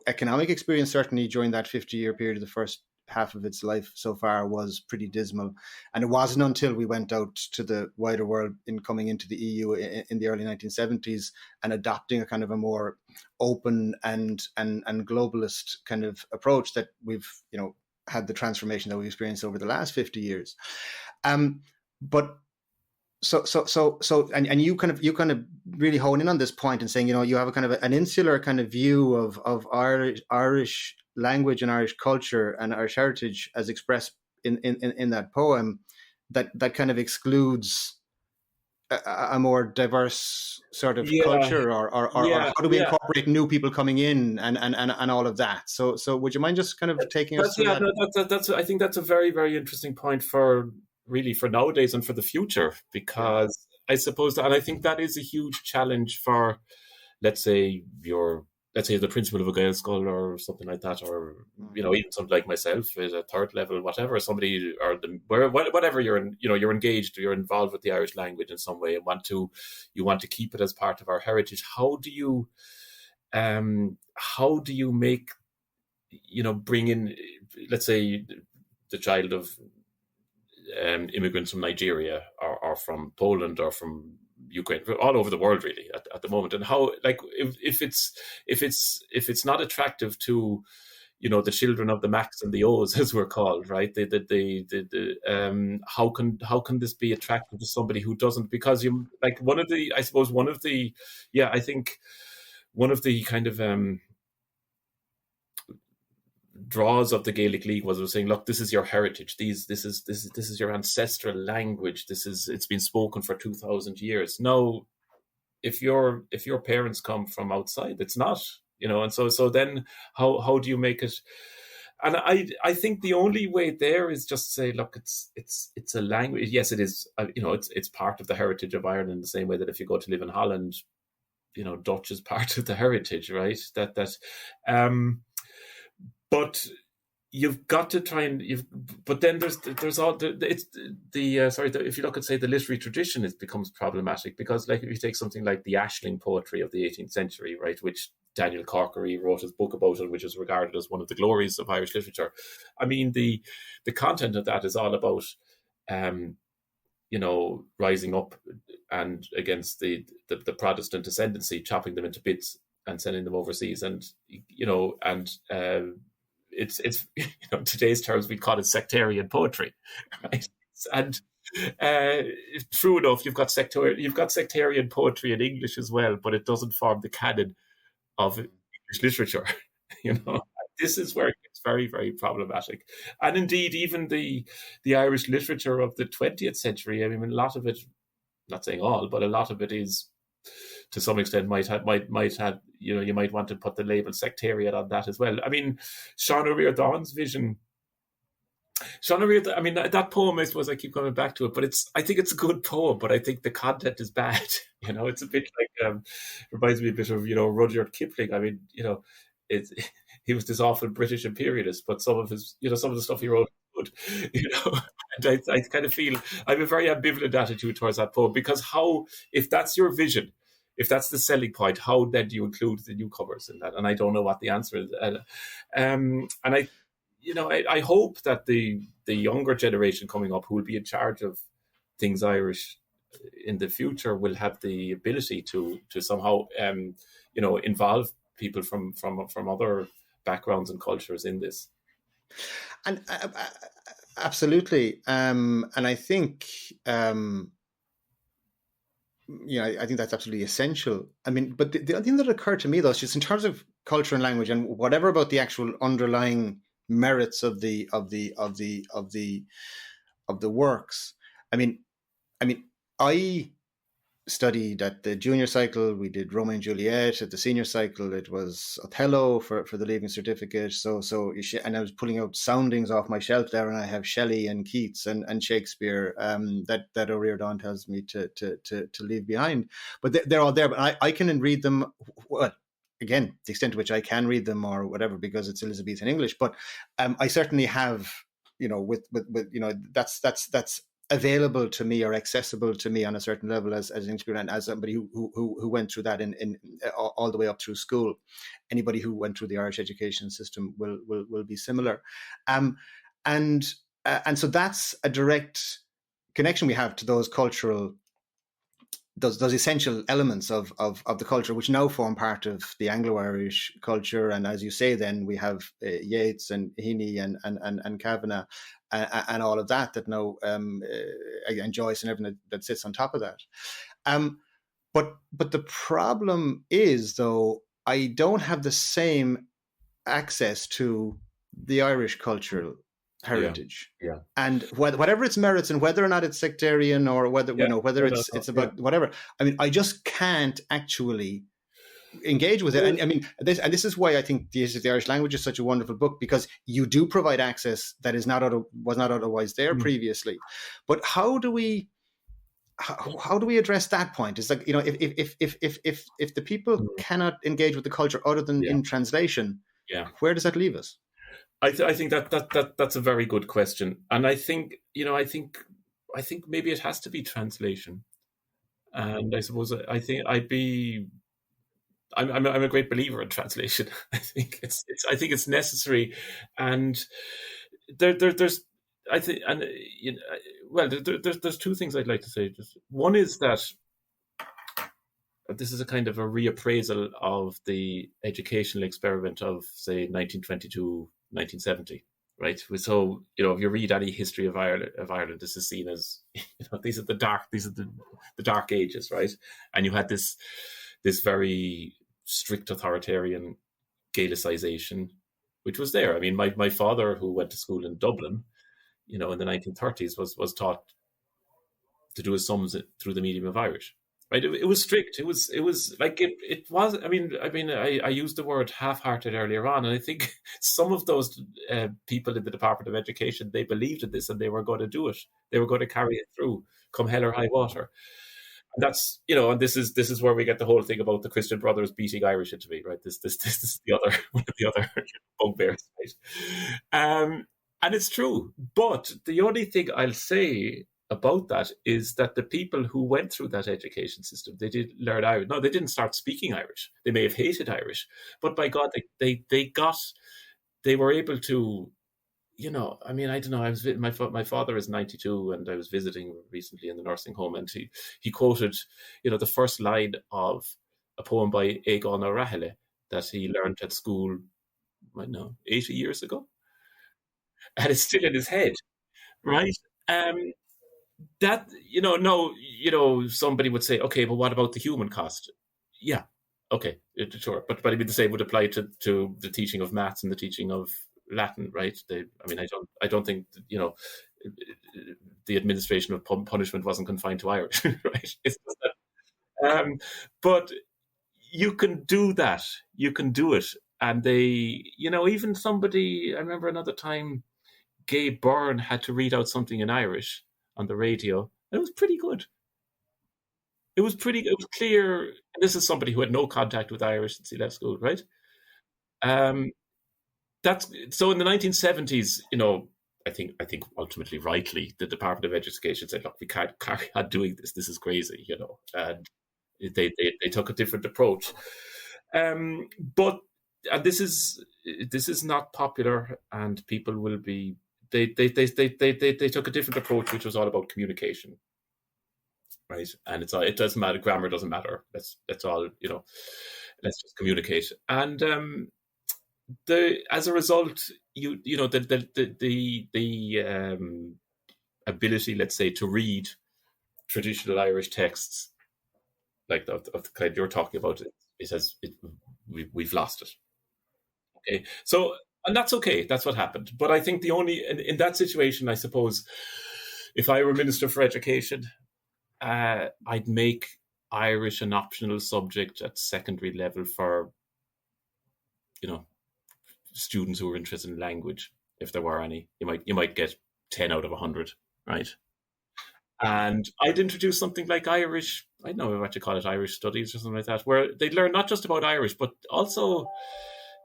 economic experience certainly during that 50-year period of the first half of its life so far was pretty dismal. And it wasn't until we went out to the wider world in coming into the EU in the early 1970s and adopting a kind of a more open and globalist kind of approach that we've, had the transformation that we've experienced over the last 50 years. But so you kind of really hone in on this point and saying, you have a kind of an insular kind of view of Irish language and Irish culture and Irish heritage as expressed in that poem that kind of excludes a more diverse sort of culture or how do we incorporate new people coming in and all of that. So would you mind just kind of taking us through that? I think that's a very, very interesting point for nowadays and for the future, because I suppose and I think that is a huge challenge for, let's say the principal of a Gael school or something like that, or even something like myself at a third level, whatever, somebody whatever you're in, you're engaged, you're involved with the Irish language in some way and you want to keep it as part of our heritage. How do you make, bring in, let's say, the child of immigrants from Nigeria or from Poland or from Ukraine, all over the world really at the moment, and how, like, if it's not attractive to the children of the Macs and the O's, as we're called, right? How can this be attractive to somebody who doesn't? Because I think one of the kind of draws of the Gaelic League was saying, look, this is your heritage. This is your ancestral language. It's been spoken for 2,000 years. No, if your parents come from outside, it's not, and so then how do you make it? And I think the only way there is just say, look, it's a language. Yes, it is. It's part of the heritage of Ireland in the same way that if you go to live in Holland, Dutch is part of the heritage, right? But you've got to try and but then there's all if you look at, say, the literary tradition, it becomes problematic, because, like, if you take something like the Ashling poetry of the 18th century, right, which Daniel Corkery wrote his book about it, which is regarded as one of the glories of Irish literature. I mean, the content of that is all about rising up and against the Protestant ascendancy, chopping them into bits and sending them overseas, and it's today's terms we'd call it sectarian poetry, right? And true enough, you've got sectarian poetry in English as well, but it doesn't form the canon of English literature. This is where it gets It's very, very problematic. And indeed, even the Irish literature of the 20th century, I mean, a lot of it, not saying all, but a lot of it is, to some extent, might have, you might want to put the label sectarian on that as well. I mean, Sean O'Riordan Dawn's vision. Sean O'Riordan, I mean, that poem, I suppose I keep coming back to it, but I think it's a good poem, but I think the content is bad. It's a bit like, reminds me a bit of, Rudyard Kipling. I mean, he was this awful British imperialist, but some of his, some of the stuff he wrote was good, and I kind of feel I have a very ambivalent attitude towards that poem, because if that's your vision, if that's the selling point, how then do you include the newcomers in that? And I don't know what the answer is. And I hope that the younger generation coming up, who will be in charge of things Irish in the future, will have the ability to somehow involve people from other backgrounds and cultures in this. And absolutely, and I think I think that's absolutely essential. I mean, but the other thing that occurred to me, though, is just in terms of culture and language, and whatever about the actual underlying merits of the works. I mean, I studied at the junior cycle. We did Romeo and Juliet. At the senior cycle, it was Othello for the leaving certificate. And I was pulling out soundings off my shelf there, and I have Shelley and Keats and Shakespeare that O'Riordan tells me to leave behind. But they're all there. But I can read them. Well, again, the extent to which I can read them or whatever, because it's Elizabethan English. But I certainly have, with that's available to me or accessible to me on a certain level as an experience, and as somebody who went through that in all the way up through school. Anybody who went through the Irish education system will be similar, and so that's a direct connection we have to those cultural, those essential elements of the culture, which now form part of the Anglo-Irish culture. And as you say, then we have Yeats and Heaney and Kavanagh and all of that now, and Joyce and everything that sits on top of that. But the problem is, though, I don't have the same access to the Irish cultural heritage, and whatever its merits, and whether or not it's sectarian, or whether whether it's about whatever. I mean, I just can't actually engage with it. And I mean, this is why I think the Irish Language is such a wonderful book, because you do provide access that was not otherwise there previously. But how do we address that point? It's like, if the people cannot engage with the culture other than in translation, where does that leave us? I think that's a very good question, and I think maybe it has to be translation, and I suppose I'm a great believer in translation. I think it's necessary, and there's two things I'd like to say. One is that this is a kind of a reappraisal of the educational experiment of, say, 1922. 1970, right? So, if you read any history of Ireland, this is seen as, these are the dark ages, right? And you had this very strict authoritarian Gaelicization, which was there. I mean, my father, who went to school in Dublin, in the 1930s, was taught to do his sums through the medium of Irish. Right, it was strict. It was like it was. I mean, I used the word half-hearted earlier on, and I think some of those people in the Department of Education, they believed in this, and they were going to do it. They were going to carry it through, come hell or high water. And that's, and this is where we get the whole thing about the Christian Brothers beating Irish into me, right? This is the other one of the other bugbears, right? And it's true, but the only thing I'll say about that is that the people who went through that education system, they did learn Irish. No, they didn't start speaking Irish. They may have hated Irish, but by God, they were able to, I mean, I don't know. My father is 92, and I was visiting recently in the nursing home, and he quoted, the first line of a poem by Aidan Doyle that he learned at school, 80 years ago, and it's still in his head, right? That, somebody would say, okay, but what about the human cost? Yeah, okay, sure. But I mean, the same would apply to the teaching of maths and the teaching of Latin, right? I don't think the administration of punishment wasn't confined to Irish, right? It's just that, but you can do that. You can do it, and even somebody. I remember another time, Gabe Byrne had to read out something in Irish on the radio. And it was pretty good. It was clear. This is somebody who had no contact with Irish since he left school, right? That's so in the 1970s, I think ultimately rightly, the Department of Education said, look, we can't carry on doing this. This is crazy, and they took a different approach. But this is not popular, and people will be. They took a different approach, which was all about communication, right? And it doesn't matter. Grammar doesn't matter. That's all. Let's just communicate. And as a result, the ability, let's say, to read traditional Irish texts, like of the kind you're talking about, we've lost it. Okay, so. And that's okay. That's what happened. But I think in that situation, I suppose, if I were Minister for Education, I'd make Irish an optional subject at secondary level for, students who are interested in language, if there were any. You might get 10 out of 100, right? And I'd introduce something like Irish, I don't know what you call it, Irish studies or something like that, where they'd learn not just about Irish, but also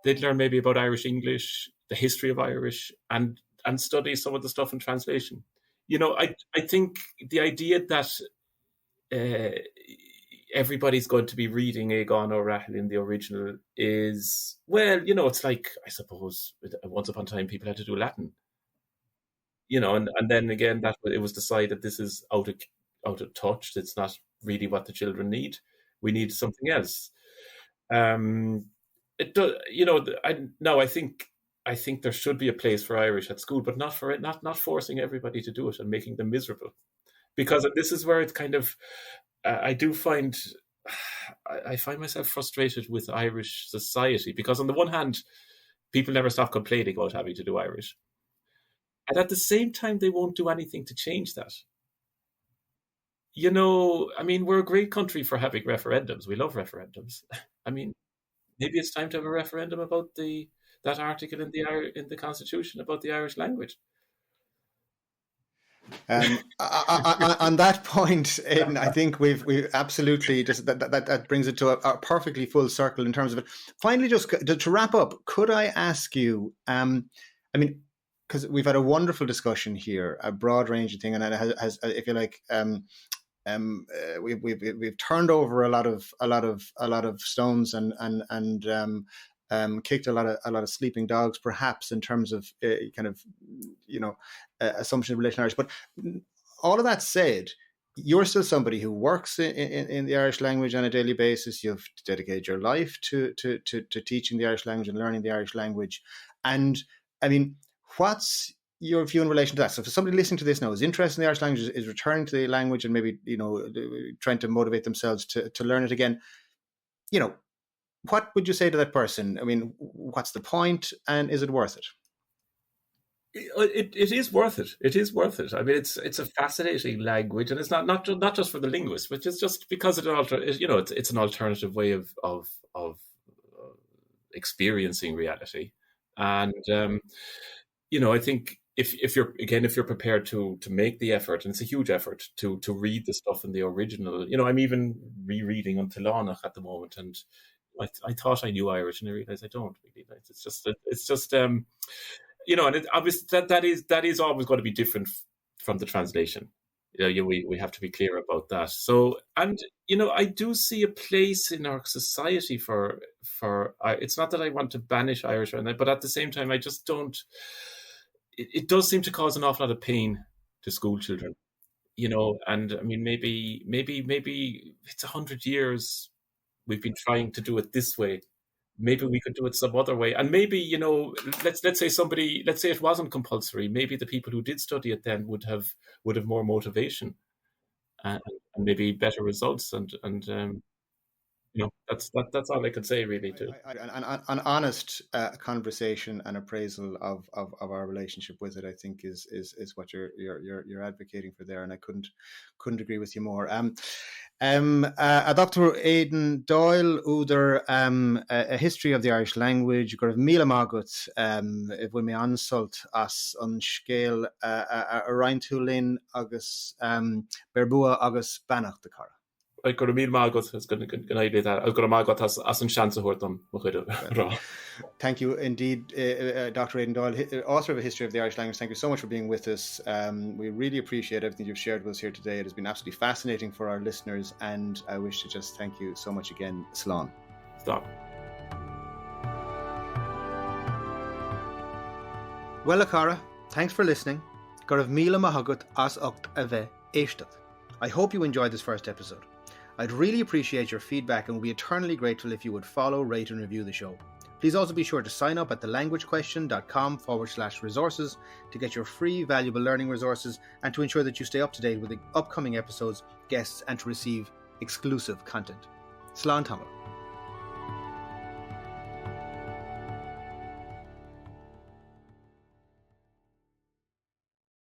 they'd learn maybe about Irish English, the history of Irish, and study some of the stuff in translation. I think the idea that everybody's going to be reading Aidan O'Rahil in the original is, well, it's like, I suppose, once upon a time people had to do Latin. And then again, that it was decided this is out of touch. It's not really what the children need. We need something else. It does, I think there should be a place for Irish at school, but not forcing everybody to do it and making them miserable, because this is where it's kind of. I find myself frustrated with Irish society, because on the one hand, people never stop complaining about having to do Irish, and at the same time, they won't do anything to change that. We're a great country for having referendums. We love referendums. Maybe it's time to have a referendum about that article in the Constitution about the Irish language. On that point, Aidan, I think we've absolutely just that brings it to a perfectly full circle in terms of it. Finally, just to wrap up, could I ask you? Because we've had a wonderful discussion here, a broad range of things, and it has, if you like, we've turned over a lot of stones and kicked a lot of sleeping dogs, perhaps, in terms of assumption of relation to Irish. But all of that said, you're still somebody who works in the Irish language on a daily basis. You've dedicated your life to teaching the Irish language and learning the Irish language. And what's your view in relation to that? So for somebody listening to this now, is interested in the Irish language, is returning to the language and maybe, trying to motivate themselves to learn it again, what would you say to that person? What's the point, and is it worth it? It is worth it. It is worth it. It's a fascinating language, and it's not just for the linguist, but just because it's an alternative way of experiencing reality. And I think if you're prepared to make the effort, and it's a huge effort to read the stuff in the original. I'm even rereading on Tilánach at the moment, and I thought I knew Irish, and I realized I don't really. It's just and obviously that is always going to be different from the translation. We have to be clear about that. So, and I do see a place in our society for. It's not that I want to banish Irish, but at the same time, I just don't. It does seem to cause an awful lot of pain to school children, and maybe it's 100 years we've been trying to do it this way. Maybe we could do it some other way. And maybe, let's say it wasn't compulsory. Maybe the people who did study it then would have more motivation and maybe better results. And That's all I can say really too. An honest conversation and appraisal of our relationship with it, I think, is what you're advocating for there, and I couldn't agree with you more. Dr. Aidan Doyle, Uder, a history of the Irish language, gur míle mágat if we may ansult as an scéal a reintúlin agus berbua agus banach de cara. Ag gur mí mágat is go idea that gur mágat as an seansa hortam rá. Thank you indeed, Dr. Aidan Doyle, author of A History of the Irish Language. Thank you so much for being with us. We really appreciate everything you've shared with us here today. It has been absolutely fascinating for our listeners, and I wish to just thank you so much again. Slán. Stop. Well, Cara, thanks for listening. Gur míle maith as ucht a bheith éisteacht. I hope you enjoyed this first episode. I'd really appreciate your feedback and would be eternally grateful if you would follow, rate and review the show. Please also be sure to sign up at thelanguagequestion.com/resources to get your free, valuable learning resources and to ensure that you stay up to date with the upcoming episodes, guests and to receive exclusive content. Slán Tamil.